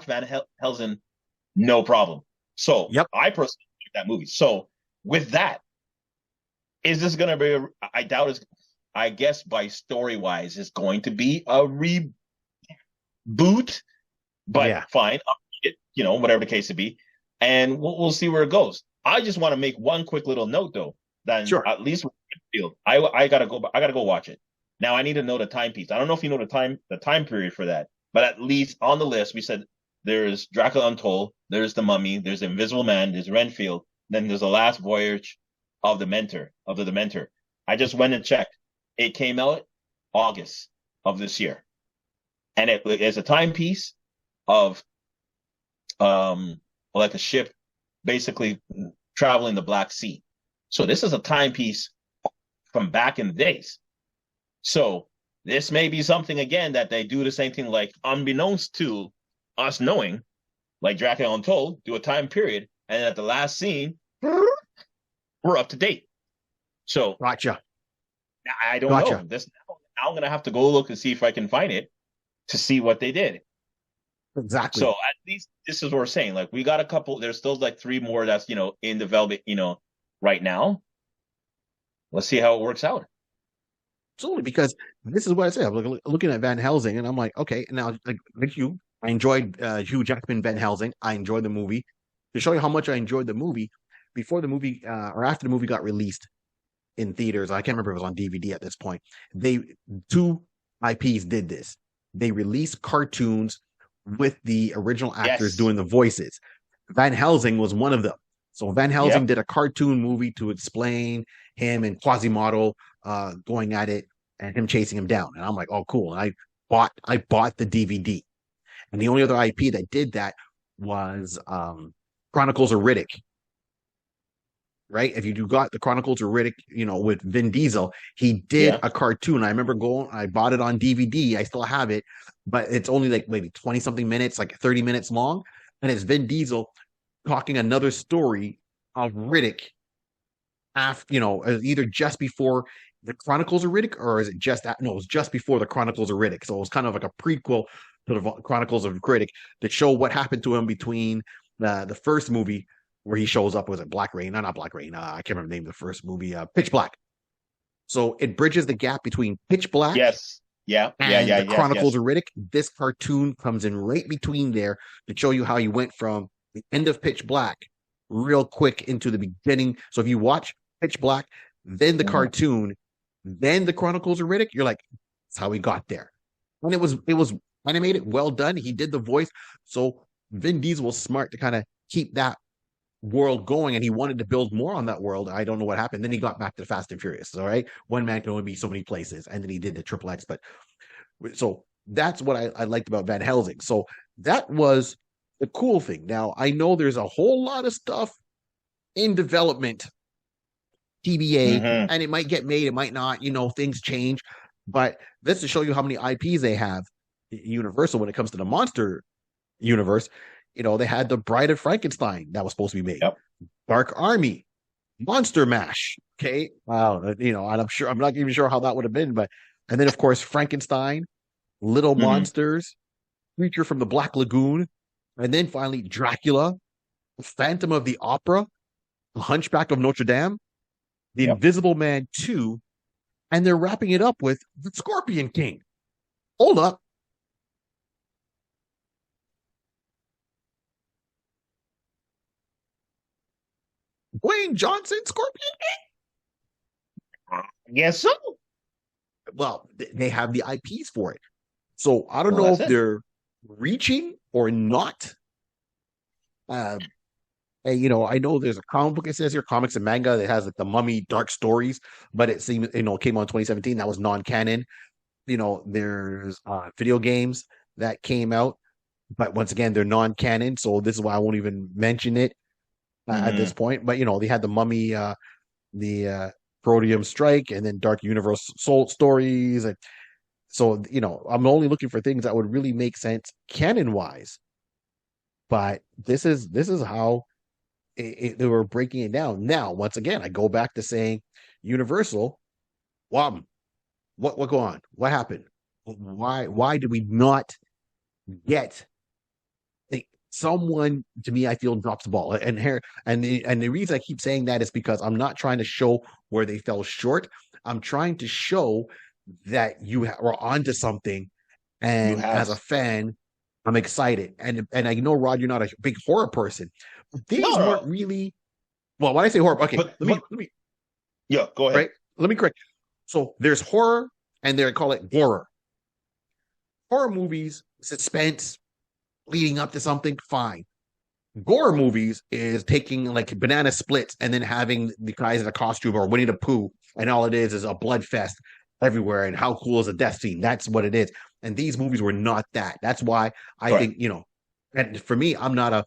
Van Helsing, no problem. So yep. I personally like that movie. So with that, is this gonna be? I doubt it's. I guess by story wise, it's going to be a reboot. But fine, whatever the case to be, and we'll see where it goes. I just want to make one quick little note though. That at least I gotta go watch it. Now I need to know the timepiece. I don't know if you know the time period for that, but at least on the list we said there's Dracula Untold, there's the Mummy, there's the Invisible Man, there's Renfield, then there's the Last Voyage of the Dementor. I just went and checked. It came out August of this year, and it is a timepiece of like a ship basically traveling the Black Sea. So this is a timepiece from back in the days. So this may be something again that they do the same thing, like unbeknownst to us knowing, like Dracula Untold, do a time period, and at the last scene, we're up to date. So gotcha. I don't know. This now I'm gonna have to go look and see if I can find it to see what they did. Exactly. So at least this is what we're saying. Like, we got a couple. There's still like 3 more that's in development. Right now. Let's see how it works out. Absolutely, because this is what I say. I'm looking at Van Helsing, and I'm like, okay. Now, like you, I enjoyed Hugh Jackman Van Helsing. I enjoyed the movie. To show you how much I enjoyed the movie, before the movie or after the movie got released in theaters, I can't remember if it was on DVD at this point. Two IPs did this. They released cartoons with the original actors doing the voices. Van Helsing was one of them. So Van Helsing did a cartoon movie to explain him and Quasimodo going at it and him chasing him down. And I'm like, oh, cool. And I bought the DVD. And the only other IP that did that was Chronicles of Riddick. Right? If you got the Chronicles of Riddick, with Vin Diesel, he did a cartoon. I remember I bought it on DVD. I still have it, but it's only like maybe 20 something minutes, like 30 minutes long. And it's Vin Diesel talking another story of Riddick after, either just before the Chronicles of Riddick, or is it it was just before the Chronicles of Riddick. So it was kind of like a prequel to the Chronicles of Riddick that show what happened to him between the first movie where he shows up. Was it Black Rain? No, not Black Rain. I can't remember the name of the first movie. Pitch Black. So it bridges the gap between Pitch Black. Yes. Yeah. And the Chronicles of Riddick. This cartoon comes in right between there to show you how he went from the end of Pitch Black real quick into the beginning. So if you watch Pitch Black, then the cartoon, then the Chronicles of Riddick, you're like, that's how we got there. And it was animated, well done. He did the voice. So Vin Diesel was smart to kind of keep that world going, and he wanted to build more on that world. I don't know what happened. Then he got back to Fast and Furious. All right. One man can only be so many places. And then he did the Triple X. But so that's what I liked about Van Helsing. So that was the cool thing. Now I know there's a whole lot of stuff in development, TBA, Mm-hmm. and it might get made, it might not, things change. But that's to show you how many IPs they have, Universal, when it comes to the monster universe. They had the Bride of Frankenstein that was supposed to be made, Yep. Dark Army, Monster Mash. Okay. Wow. And I'm not even sure how that would have been, but, and then of course, Frankenstein, Little Mm-hmm. Monsters, Creature from the Black Lagoon, and then finally Dracula, Phantom of the Opera, The Hunchback of Notre Dame, The Yep. Invisible Man 2, and they're wrapping it up with The Scorpion King. Hold up. Dwayne Johnson, Scorpion I guess so. King? Well, they have the IPs for it. So I don't Well, know that's if it. they're reaching or not. Uh, and, I know there's a comic book, it says here, comics and manga, that has like the Mummy Dark Stories, but it seems, came on 2017. That was non-canon. There's video games that came out, but once again, they're non-canon. So this is why I won't even mention it at this Mm-hmm. point. But, they had the Mummy, the Proteum Strike, and then Dark Universe Soul Stories. And so, I'm only looking for things that would really make sense canon wise. But this is how they were breaking it down. Now, once again, I go back to saying Universal. What go on? What happened? Why did we not get someone? To me, I feel drops the ball. And here, and the reason I keep saying that is because I'm not trying to show where they fell short. I'm trying to show that you are onto something. You And have as a fan, I'm excited. And I know, Rod, you're not a big horror person, but these no, weren't no. really. Well, when I say horror, okay, But let me yeah, go ahead. right. Let me correct. So there's horror, and they call it horror. Horror movies, suspense, leading up to something, fine. Gore movies is taking like banana splits and then having the guys in a costume or Winnie the Pooh, and all it is a blood fest everywhere. And how cool is a death scene? That's what it is. And these movies were not that. That's why I Correct. think, and for me, I'm not a,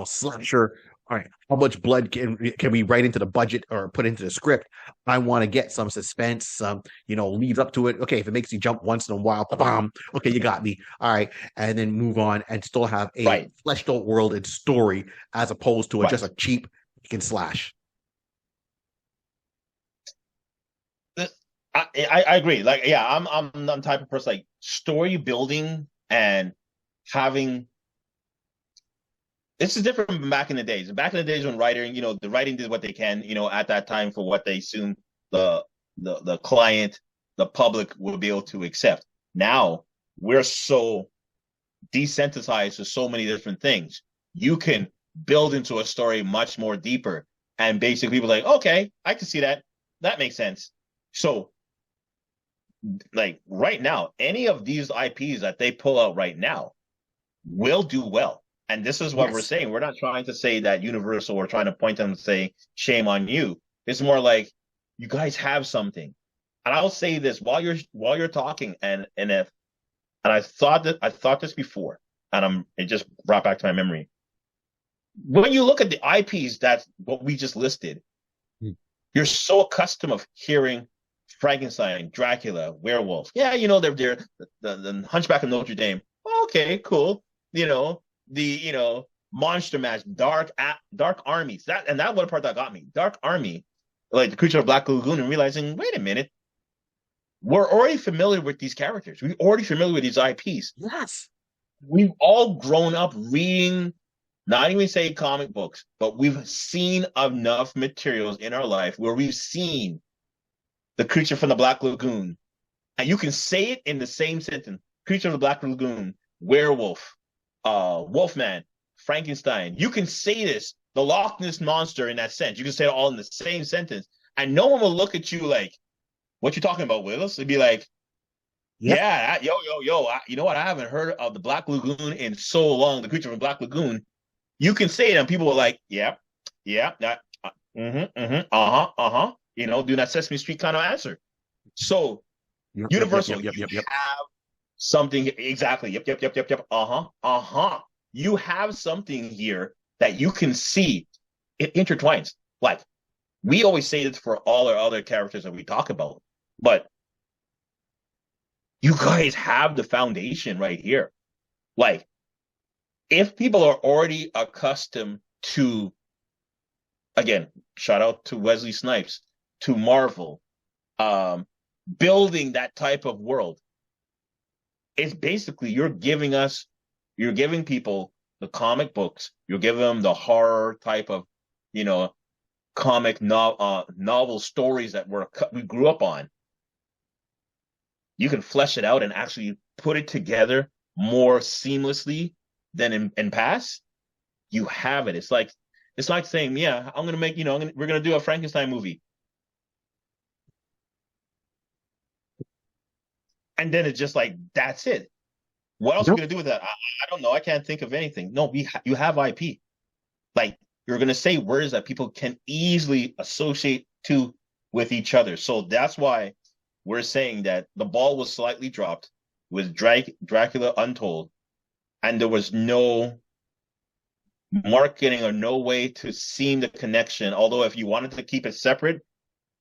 slasher. All right, how much blood can we write into the budget or put into the script? I want to get some suspense, some, leads up to it. Okay, if it makes you jump once in a while, bam, okay, you got me. All right, and then move on and still have a Right. fleshed out world and story as opposed to just Right. a cheap can slash. I agree. Like, yeah, I'm the type of person like story building and having. This is different from back in the days. Back in the days when writing, the writing did what they can, at that time for what they assume the the client, the public will be able to accept. Now we're so desensitized to so many different things. You can build into a story much more deeper, and basically people are like, okay, I can see that. That makes sense. So like right now, any of these IPs that they pull out right now will do well. And this is what we're Yes. saying. We're not trying to say that Universal, we're trying to point them and say, shame on you. It's more like you guys have something. And I'll say this while you're talking, and I thought this before, and it just brought back to my memory. When you look at the IPs that what we just listed, Hmm. you're so accustomed of hearing Frankenstein, Dracula, werewolf. Yeah, they're the Hunchback of Notre Dame. Okay, cool. You know the Monster Mash, Dark Armies. That one part that got me. Dark Army, like the Creature of Black Lagoon, and realizing, wait a minute, we're already familiar with these characters. We're already familiar with these IPs. Yes. We've all grown up reading, not even say comic books, but we've seen enough materials in our life where we've seen the Creature from the Black Lagoon, and you can say it in the same sentence: Creature of the Black Lagoon, werewolf, Wolfman, Frankenstein. You can say this, the Loch Ness monster, in that sense. You can say it all in the same sentence, and no one will look at you like, what you talking about, Willis? It'd be like, Yep. yeah, you know what? I haven't heard of the Black Lagoon in so long. The creature from Black Lagoon. You can say it, and people are like, "Yep, yeah, that, You know, do that Sesame Street kind of answer. So Yep. Yep. Yep. Yep. Universal, Yep. you Yep. Yep. have something exactly. Yep. You have something here that you can see. It intertwines. Like we always say this for all our other characters that we talk about, but you guys have the foundation right here. Like, if people are already accustomed to, again, shout out to Wesley Snipes, to Marvel, um, building that type of world, it's basically you're giving people the comic books, you're giving them the horror type of, you know, novel stories that we grew up on. You can flesh it out and actually put it together more seamlessly than in past. You have it. It's like saying, yeah, I'm gonna make, we're gonna do a Frankenstein movie, and then it's just like that's it. What else are we Nope. gonna do with that? I don't know. I can't think of anything. No, you have IP. Like you're gonna say words that people can easily associate to with each other. So that's why we're saying that the ball was slightly dropped with Dracula Untold, and there was no marketing or no way to seem the connection. Although if you wanted to keep it separate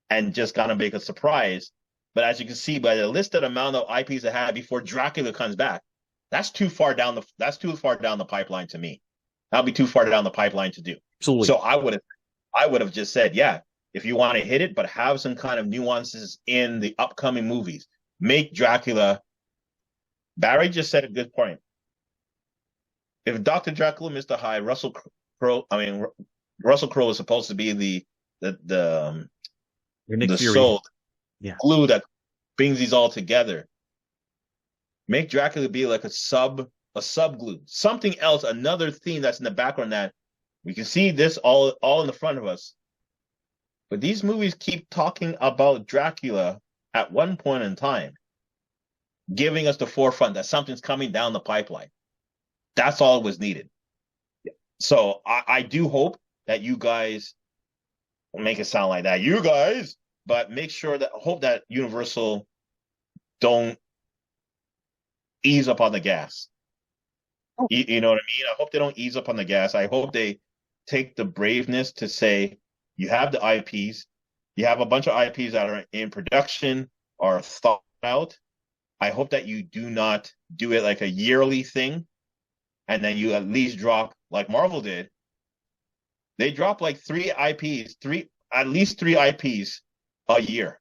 and just kind of make a surprise, but as you can see by the listed amount of IPs it had before Dracula comes back, that's too far down the pipeline to me. That'll be too far down the pipeline to do. Absolutely. So I would have just said, yeah, if you want to hit it, but have some kind of nuances in the upcoming movies. Make Dracula. Barry just said a good point. If Dr. Dracula, Mr. Hyde, Russell Crowe is supposed to be the Nick the Fury. soul Yeah. glue that brings these all together. Make Dracula be like a sub glue, something else, another theme that's in the background that we can see this all in the front of us. But these movies keep talking about Dracula at one point in time, giving us the forefront that something's coming down the pipeline. That's all it was needed. So I do hope that you guys make it sound like that, you guys, but make sure that hope that Universal don't ease up on the gas. You know what I mean? I hope they don't ease up on the gas. I hope they take the braveness to say, you have the IPs, you have a bunch of IPs that are in production or thought out. I hope that you do not do it like a yearly thing, and then you at least drop like Marvel did. They drop like at least three IPs a year.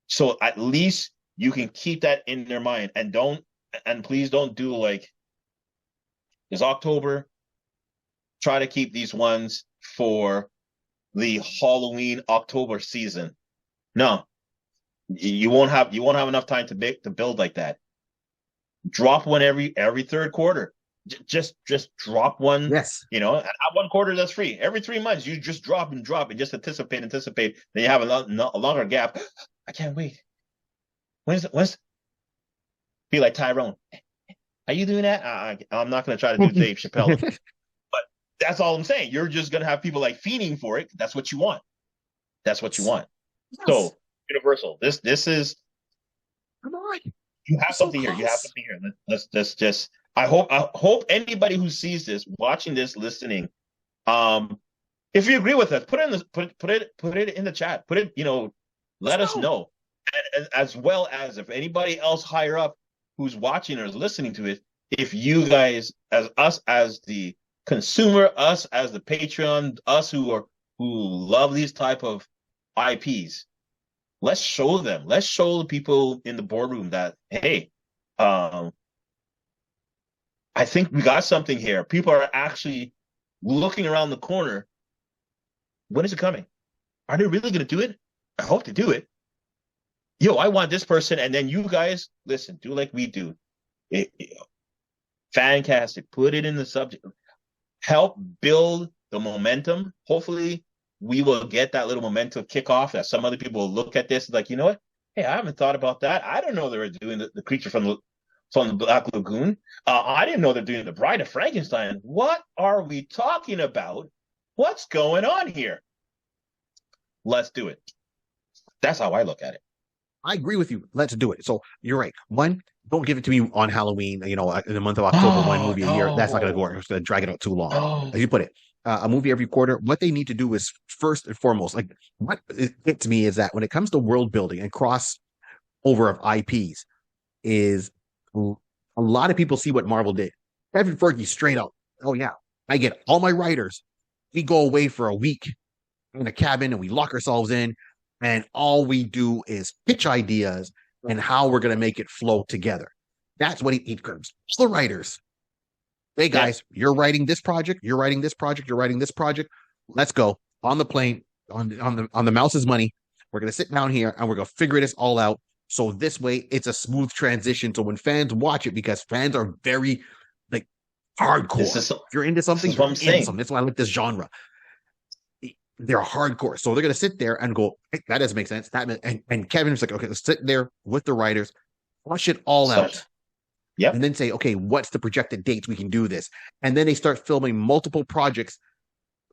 So at least you can keep that in their mind, and please don't do like it's October. Try to keep these ones for the Halloween October season. No, you won't have enough time to build like that. Drop one every third quarter. Just drop one. Yes. And at 1 quarter that's free. Every 3 months you just drop and just anticipate. Then you have a longer gap. I can't wait. When's be like Tyrone? Are you doing that? I'm not going to try to do Dave Chappelle, but that's all I'm saying. You're just going to have people like fiending for it. That's what you want. Yes. So Universal, this is. Come on. You have something here. You have something here. Let's just. I hope anybody who sees this, watching this, listening, if you agree with us, put it in the chat. Put it, let us know. And as well as if anybody else higher up who's watching or is listening to it, if you guys, as us as the consumer, us as the Patreon, us who love these type of IPs, let's show them. Let's show the people in the boardroom that, hey, I think we got something here. People are actually looking around the corner. When is it coming? Are they really going to do it? I hope they do it. Yo, I want this person. And then you guys, listen, do like we do. Fantastic. Put it in the subject. Help build the momentum. Hopefully we will get that little momentum kickoff that some other people will look at this like, you know what? Hey, I haven't thought about that. I don't know they were doing the creature from the Black Lagoon. I didn't know they're doing the Bride of Frankenstein. What are we talking about? What's going on here? Let's do it. That's how I look at it. I agree with you. Let's do it. So you're right. One, don't give it to me on Halloween, in the month of October, one movie a year. That's not going to work. It's going to drag it out too long. No. As you put it, a movie every quarter. What they need to do is first and foremost, like what it gets me is that when it comes to world building and cross over of IPs, is a lot of people see what Marvel did. Kevin Feige straight out. Oh yeah, I get all my writers. We go away for a week in a cabin and we lock ourselves in, and all we do is pitch ideas and how we're going to make it flow together. That's what he comes. The writers. Hey guys, you're writing this project. You're writing this project. You're writing this project. Let's go on the plane on the mouse's money. We're going to sit down here and we're going to figure this all out. So this way, it's a smooth transition. So when fans watch it, because fans are very like hardcore. If you're into something, you're into something. That's why I like this genre. They're hardcore. So they're going to sit there and go, hey, that doesn't make sense. And Kevin's like, okay, let's sit there with the writers, flush it all out. Yep. And then say, okay, what's the projected dates we can do this? And then they start filming multiple projects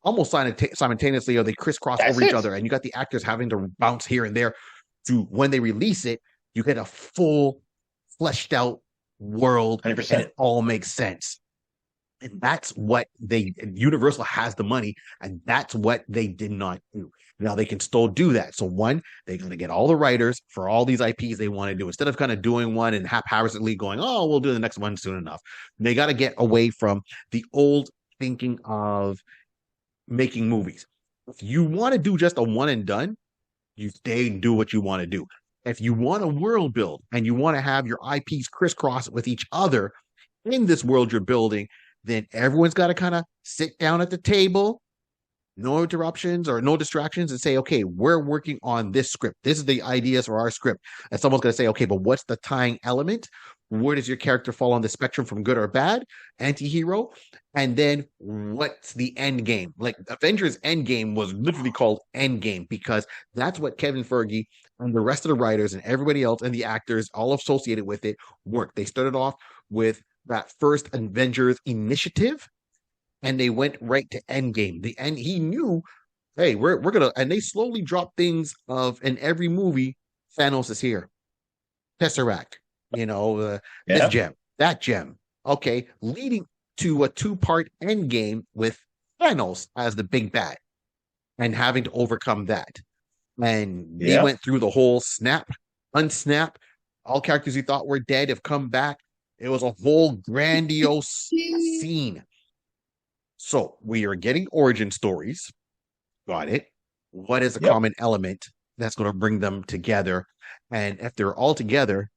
almost simultaneously, or they crisscross over each other. And you got the actors having to bounce here and there to when they release it, you get a full fleshed out world 100%. and it all makes sense. And that's what Universal has the money, and that's what they did not do. Now they can still do that. So one, they're going to get all the writers for all these IPs they want to do. Instead of kind of doing one and haphazardly going, oh, we'll do the next one soon enough. They got to get away from the old thinking of making movies. If you want to do just a one and done, you stay and do what you want to do. If you want a world build and you want to have your IPs crisscross with each other in this world you're building, then everyone's got to kind of sit down at the table, no interruptions or no distractions, and say, okay, we're working on this script. This is the ideas for our script. And someone's going to say, okay, but what's the tying element? Where does your character fall on the spectrum from good or bad, anti-hero? And then what's the end game? Like Avengers Endgame was literally called Endgame because that's what Kevin Feige and the rest of the writers and everybody else and the actors all associated with it worked. They started off with that first Avengers initiative, and they went right to Endgame. And he knew, hey, we're gonna, and they slowly dropped things of in every movie. Thanos is here, Tesseract, this gem, that gem. Okay, leading to a 2-part Endgame with Thanos as the big bad, and having to overcome that. And they went through the whole snap, unsnap. All characters you thought were dead have come back. It was a whole grandiose scene. So we are getting origin stories. Got it. What is a common element that's going to bring them together? And if they're all together,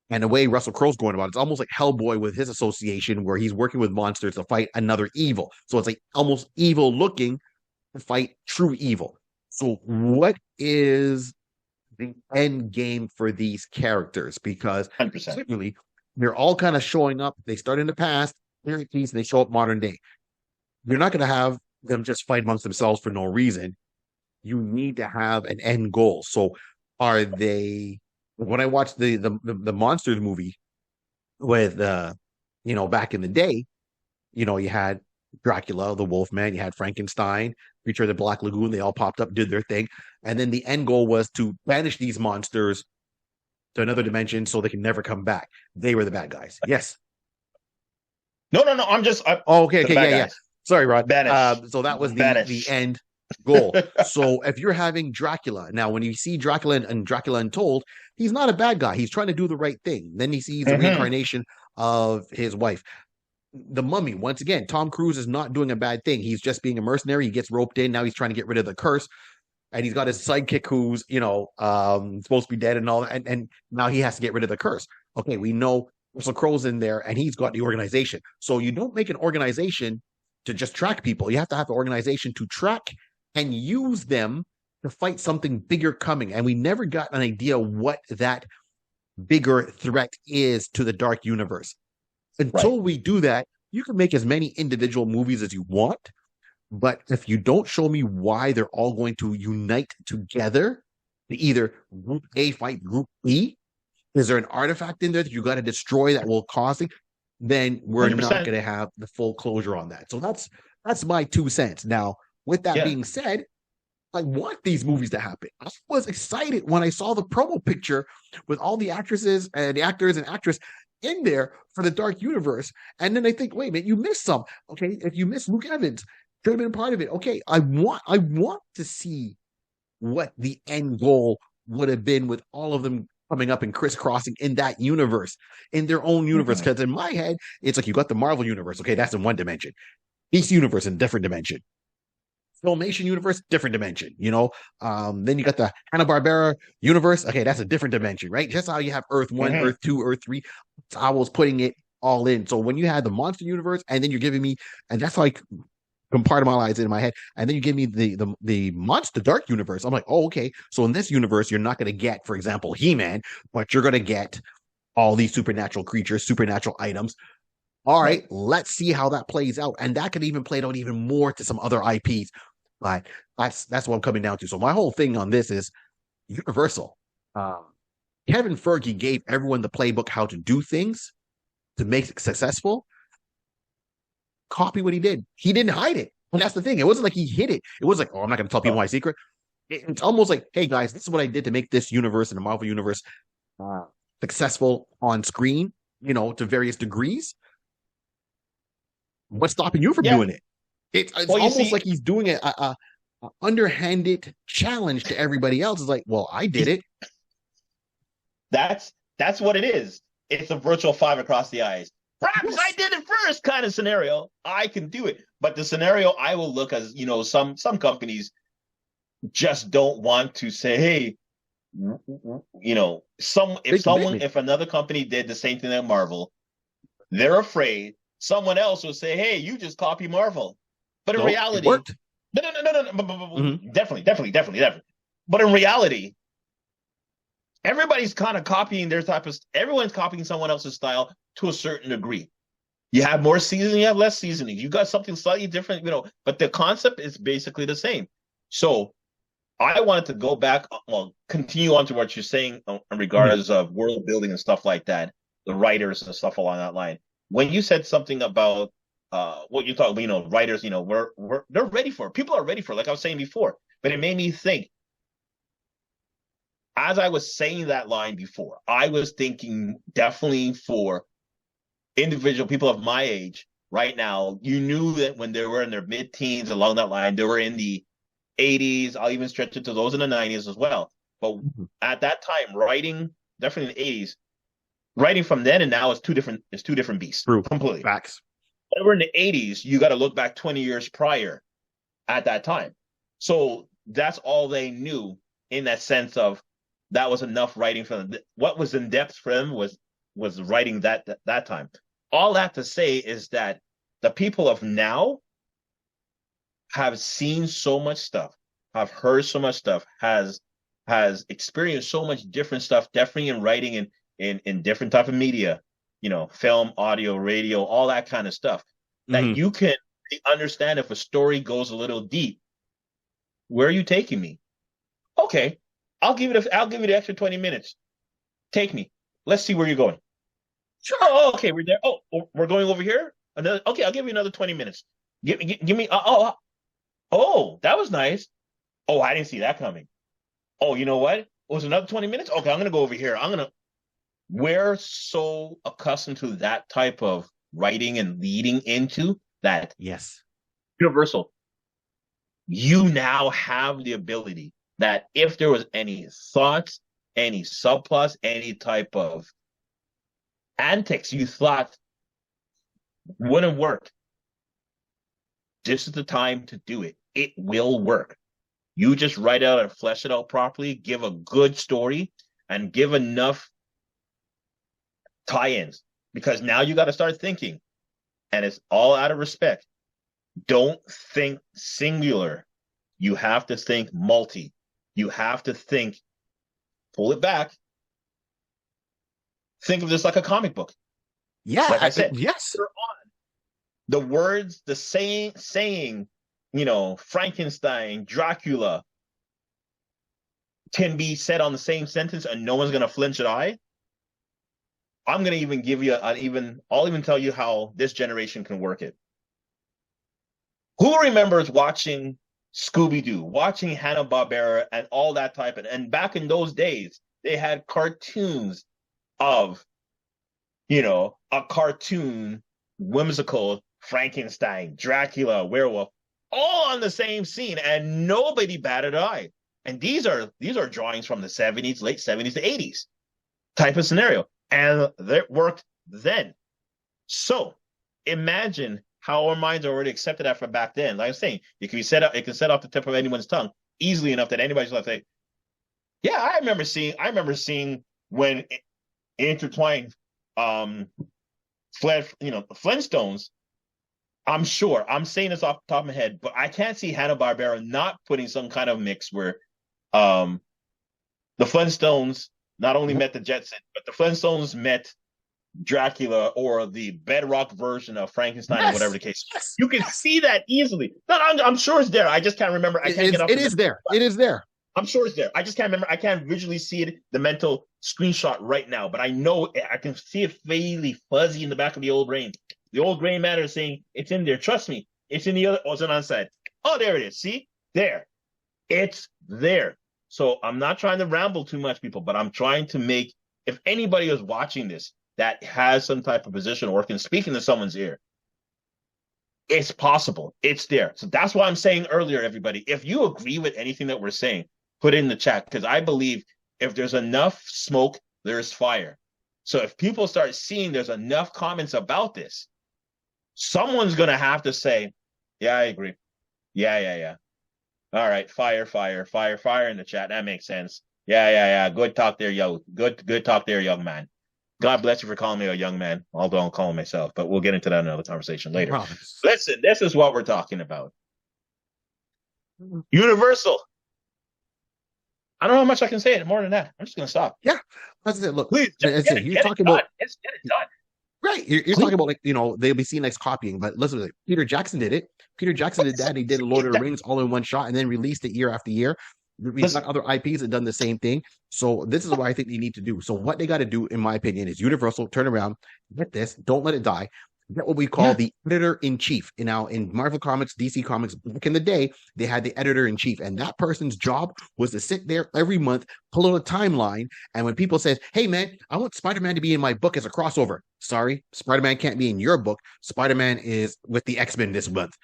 and the way Russell Crowe's going about it, it's almost like Hellboy with his association, where he's working with monsters to fight another evil. So it's like almost evil looking to fight true evil. So what is the end game for these characters? Because 100%. Certainly they're all kind of showing up. They start in the past, and they show up modern day. You're not going to have them just fight amongst themselves for no reason. You need to have an end goal. So are they, when I watched the Monsters movie with, back in the day, you had Dracula, the Wolfman, you had Frankenstein, Creature of the Black Lagoon, they all popped up, did their thing. And then the end goal was to banish these monsters to another dimension so they can never come back. They were the bad guys. Yes. No. Okay. Yeah. Sorry, Rod. So that was the end goal. So if you're having Dracula, now when you see Dracula and Dracula Untold, he's not a bad guy. He's trying to do the right thing. Then he sees the reincarnation of his wife. The Mummy, once again, Tom Cruise is not doing a bad thing. He's just being a mercenary. He gets roped in. Now he's trying to get rid of the curse. And he's got his sidekick who's, supposed to be dead and all that. And now he has to get rid of the curse. Okay, we know Russell Crowe's in there and he's got the organization. So you don't make an organization to just track people. You have to have an organization to track and use them to fight something bigger coming. And we never got an idea what that bigger threat is to the dark universe. Until we do that, you can make as many individual movies as you want, But if you don't show me why they're all going to unite together to either Group A fight Group B, is there an artifact in there that you got to destroy that will cause it? Then we're not 100%. going to have the full closure on that. So that's my 2 cents. Now, with that Yeah. being said, I want these movies to happen. I was excited when I saw the promo picture with all the actresses and the actors and actress in there for the Dark Universe. And then I think, wait a minute, you missed some. Okay, if you missed Luke Evans, could have been part of it. Okay, I want to see what the end goal would have been with all of them coming up and crisscrossing in that universe, in their own universe. Mhm. Because in my head, it's like you got the Marvel universe. Okay, that's in one dimension. DC universe in a different dimension. Filmation universe, different dimension. Then you got the Hanna-Barbera universe. Okay, that's a different dimension, right? Just how you have Earth 1, Mhm. Earth 2, Earth 3. I was putting it all in. So when you had the monster universe, and then you're giving me, and that's like compartmentalize it in my head, and then you give me the monster dark universe. I'm like, oh, okay. So in this universe, you're not going to get, for example, He-Man, but you're going to get all these supernatural creatures, supernatural items. All Right. right, let's see how that plays out, and that could even play out even more to some other IPs. But that's what I'm coming down to. So my whole thing on this is Universal. Um, Kevin Feige gave everyone the playbook how to do things to make it successful. Copy what he did. He didn't hide it. And that's the thing. It wasn't like he hid it. It was like, oh, I'm not going to tell people Oh, my secret. It's almost like, hey guys, this is what I did to make this universe and the Marvel universe uh, successful on screen, to various degrees. What's stopping you from yeah. doing it? It's Well, you almost see, like he's doing a underhanded challenge to everybody else. It's like, well, I did he's, it. that's what it is. It's a virtual five across the eyes. Perhaps I Yes. did it first kind of scenario. I can do it. But the scenario I will look as, some companies just don't want to say, hey, Big commitment. if another company did the same thing at Marvel, they're afraid someone else will say, hey, you just copy Marvel. But in So it reality, worked. no. Hmm. Definitely. But in reality, everybody's kind of copying everyone's copying someone else's style to a certain degree. You have more seasoning, you have less seasoning. You got something slightly different, but the concept is basically the same. So I wanted to go back, well, continue on to what you're saying in Hmm. regards of world building and stuff like that, the writers and stuff along that line. When you said something about what you thought, writers, they're ready for it. People are ready for it, like I was saying before. But it made me think, as I was saying that line before, I was thinking definitely for individual people of my age right now, you knew that when they were in their mid-teens along that line, they were in the 80s. I'll even stretch it to those in the 90s as well. But at that time, writing, definitely in the 80s, writing from then and now is two different beasts True. completely. Facts. When we're in the 80s, you got to look back 20 years prior at that time. So that's all they knew in that sense of that was enough writing for them. What was in depth for them was writing that time. All that to say is that the people of now have seen so much stuff, have heard so much stuff, has experienced so much different stuff, definitely in writing and in different type of media, film, audio, radio, all that kind of stuff, that Hmm. you can understand if a story goes a little deep. Where are you taking me? Okay, I'll give you the extra 20 minutes. Take me. Let's see where you're going. Sure. Oh, okay, we're there. Oh, we're going over here. Okay, I'll give you another 20 minutes. Give me. Oh, that was nice. Oh, I didn't see that coming. Oh, you know what? It was another 20 minutes. Okay, I'm gonna go over here. We're so accustomed to that type of writing and leading into that Yes. universal. You now have the ability that if there was any thoughts, any subplots, any type of antics you thought wouldn't work, this is the time to do it. It will work. You just write out and flesh it out properly, give a good story, and give enough tie-ins. Because now you got to start thinking, and it's all out of respect. Don't think singular. You have to think multi. You have to think, pull it back. Think of this like a comic book. Yeah. Like I said, Yes. the words, the saying Frankenstein, Dracula can be said on the same sentence and no one's gonna flinch an eye. I'm gonna even give you I'll even tell you how this generation can work it. Who remembers watching Scooby-Doo, watching Hanna-Barbera and all that type of, and back in those days, they had cartoons of, a cartoon, whimsical Frankenstein, Dracula, werewolf, all on the same scene, and nobody batted an eye. And these are drawings from the 70s, late 70s to 80s type of scenario. And that worked then. So imagine how our minds already accepted that from back then. Like I'm saying, it can set off the tip of anyone's tongue easily enough that anybody's like, say, yeah, I remember seeing when intertwined Flintstones. I'm sure. I'm saying this off the top of my head, but I can't see Hanna-Barbera not putting some kind of mix where the Flintstones not only met the Jetsons, but the Flintstones met Dracula or the bedrock version of Frankenstein, or whatever the case. Yes, you can see that easily. No, I'm sure it's there. I just can't remember. I can't get off. It is there. It is there. I'm sure it's there. I just can't remember. I can't visually see it, the mental screenshot right now, but I know I can see it vaguely fuzzy in the back of the old brain. The old gray matter is saying it's in there. Trust me, it's in the other. Oh, it's on side. Oh, there it is. See, there, it's there. So I'm not trying to ramble too much, people, but I'm trying to make, if anybody is watching this that has some type of position or can speak into someone's ear, it's possible. It's there. So that's why I'm saying earlier, everybody, if you agree with anything that we're saying, put it in the chat, because I believe if there's enough smoke, there's fire. So if people start seeing there's enough comments about this, someone's going to have to say, yeah, I agree. Yeah. All right, fire in the chat. That makes sense. Yeah. Good talk there, Good talk there, young man. God bless you for calling me a young man, although I'm calling myself, but we'll get into that in another conversation later. Listen, this is what we're talking about. Universal. I don't know how much I can say it more than that. I'm just going to stop. Yeah. That's it. Look, please, you're talking about. Let's get it done. Right. You're talking about, like, they'll be seen as copying, but listen, like, Peter Jackson did it. Peter Jackson did that. He did Lord of the Rings all in one shot and then released it year after year. We've got other IPs that done the same thing. So this is what I think they need to do. So what they got to do, in my opinion, is Universal turn around, get this, don't let it die. Get what we call the editor-in-chief. Now, in Marvel Comics, DC Comics, back in the day, they had the editor-in-chief, and that person's job was to sit there every month, pull out a timeline, and when people says, hey, man, I want Spider-Man to be in my book as a crossover. Sorry, Spider-Man can't be in your book. Spider-Man is with the X-Men this month.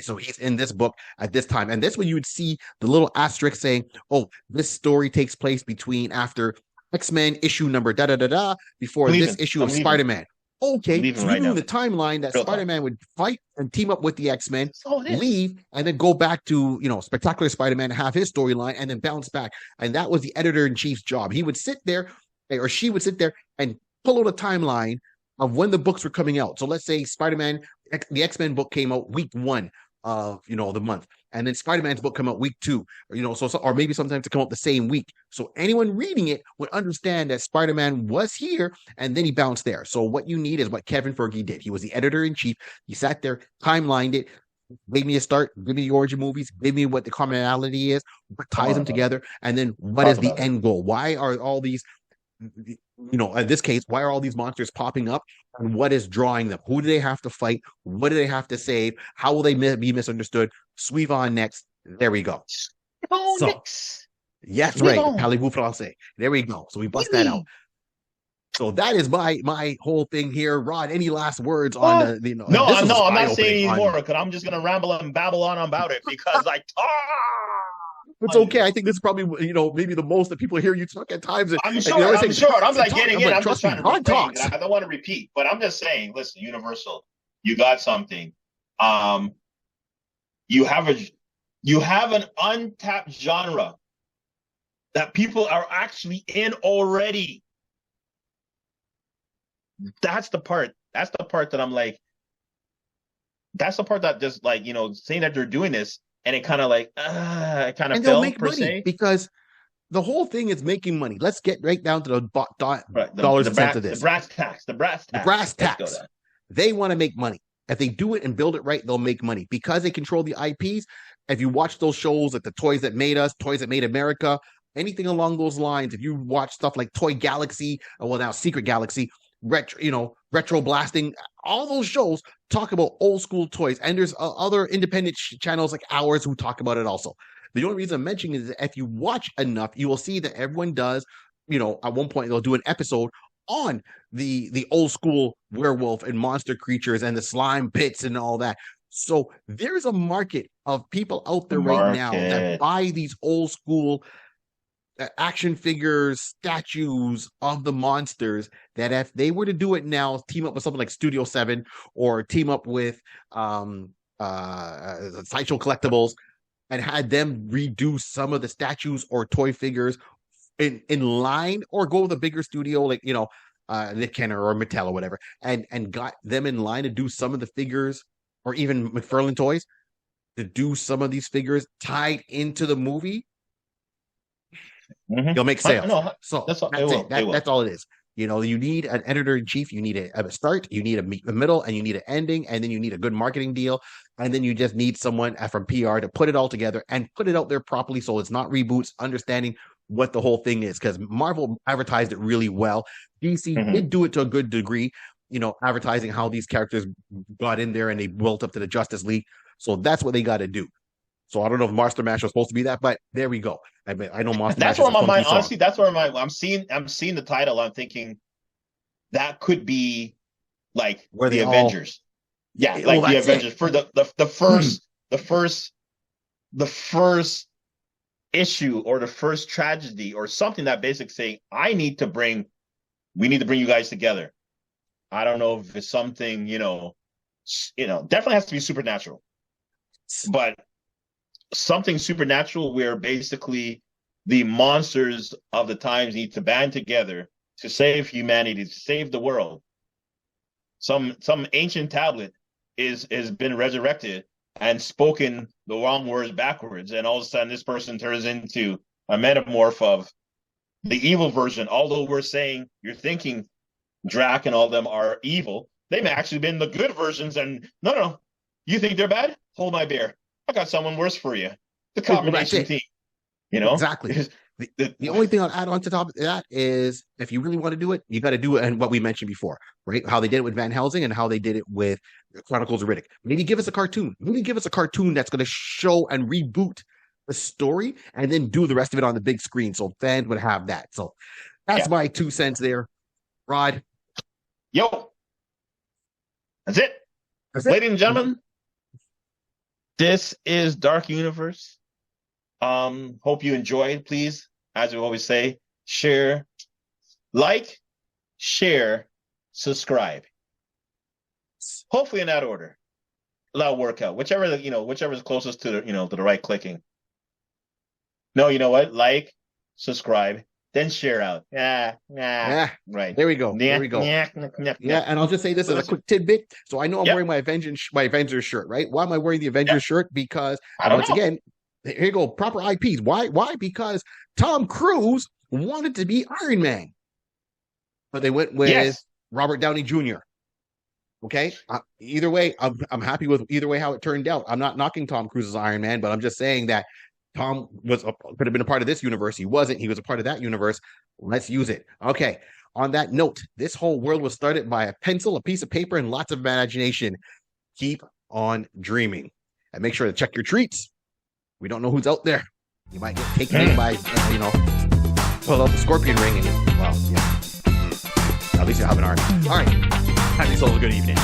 So he's in this book at this time. And that's when you would see the little asterisk saying, oh, this story takes place after X-Men issue number da-da-da-da, before this issue of Spider-Man. Okay, so you're doing the timeline that Spider-Man would fight and team up with the X-Men, leave, and then go back to, Spectacular Spider-Man, have his storyline, and then bounce back. And that was the editor-in-chief's job. He would sit there, or she would sit there and pull out a timeline of when the books were coming out. So let's say Spider-Man, the X-Men book came out week 1 of, the month. And then Spider-Man's book come out week 2, or maybe sometimes to come out the same week. So anyone reading it would understand that Spider-Man was here and then he bounced there. So what you need is what Kevin Feige did. He was the editor-in-chief. He sat there, timelined it, gave me a start, give me the origin movies, give me what the commonality is, what ties them together, and then what is the end goal? Why are all these, in this case, why are all these monsters popping up, and what is drawing them? Who do they have to fight? What do they have to save? How will they be misunderstood? Suivre on next. There we go. Yes, right. Parlez-vous français. There we go. So we bust that out. So that is my whole thing here. Rod, any last words on the, No, I'm not saying anymore, because I'm just going to ramble and babble on about it, because I talk. It's okay. I think this is probably, maybe the most that people hear you talk at times. I'm sure. I'm like getting in. I'm just trying to repeat. I don't want to repeat, but I'm just saying, listen, Universal, you got something. You have an untapped genre that people are actually in already. That's the part that I'm like, that's the part that just, like, saying that they're doing this, and it kind of like, and they'll make money, because the whole thing is making money. Let's get right down to the dollars and cents of this. The brass tacks. They want to make money. If they do it and build it right, they'll make money because they control the IPs. If you watch those shows like the Toys That Made Us, Toys That Made America, anything along those lines, if you watch stuff like Toy Galaxy, or well now Secret Galaxy, Retro Blasting, all those shows talk about old school toys, and there's other independent channels like ours who talk about it also. The only reason I'm mentioning is that if you watch enough, you will see that everyone does, at one point they'll do an episode on the old school werewolf and monster creatures and the slime pits and all that. So there's a market of people out there right now that buy these old school action figures, statues of the monsters, that if they were to do it now, team up with something like Studio 7 or team up with Sideshow Collectibles and had them redo some of the statues or toy figures in line, or go with a bigger studio like Nick Kenner or Mattel or whatever, and got them in line to do some of the figures, or even McFarlane Toys to do some of these figures tied into the movie. You'll make sales. So that's it. That's all it is. You need an editor-in-chief, you need a start, you need a middle, and you need an ending, and then you need a good marketing deal, and then you just need someone from PR to put it all together and put it out there properly, so it's not reboots, understanding what the whole thing is, because Marvel advertised it really well. DC did do it to a good degree, advertising how these characters got in there and they built up to the Justice League. So that's what they got to do. So I don't know if Monster Mash was supposed to be that, but there we go. I know Monster Mash. That's where my mind, honestly, that's where I'm seeing the title. I'm thinking that could be like the Avengers. Yeah, like the Avengers for the first issue, or the first tragedy, or something that basically saying we need to bring you guys together. I don't know if it's something, definitely has to be supernatural, but something supernatural where basically the monsters of the times need to band together to save humanity, to save the world. Some ancient tablet is been resurrected and spoken the wrong words backwards, and all of a sudden this person turns into a metamorph of the evil version. Although we're saying, you're thinking Drac and all of them are evil, they may actually been the good versions, and no, you think they're bad? Hold my beer. I got someone worse for you. The combination team. Exactly. The only thing I'll add on to top of that is, if you really want to do it, you got to do it, and what we mentioned before, right? How they did it with Van Helsing and how they did it with Chronicles of Riddick. Maybe give us a cartoon. Maybe give us a cartoon that's going to show and reboot the story, and then do the rest of it on the big screen, so fans would have that. So that's my 2 cents there. Rod. Yo. That's it. Ladies and gentlemen, this is Dark Universe. Hope you enjoyed. Please, as we always say, share, subscribe. Hopefully in that order. That'll work out. Whichever is closest to the right clicking. No, you know what? Like, subscribe, then share out. Right. There we go. Yeah, and I'll just say this as a quick tidbit. So I know I'm wearing my Avengers shirt, right? Why am I wearing the Avengers shirt? Because once again, here you go, proper IPs. Why? Because Tom Cruise wanted to be Iron Man, but they went with Robert Downey Jr. Okay. Either way, I'm happy with either way how it turned out. I'm not knocking Tom Cruise as Iron Man, but I'm just saying that Tom could have been a part of this universe. He wasn't. He was a part of that universe. Let's use it. Okay. On that note, this whole world was started by a pencil, a piece of paper, and lots of imagination. Keep on dreaming, and make sure to check your treats. We don't know who's out there. You might get taken in by, pull out the scorpion ring, and at least you have an arm. All right. Have yourselves a good evening.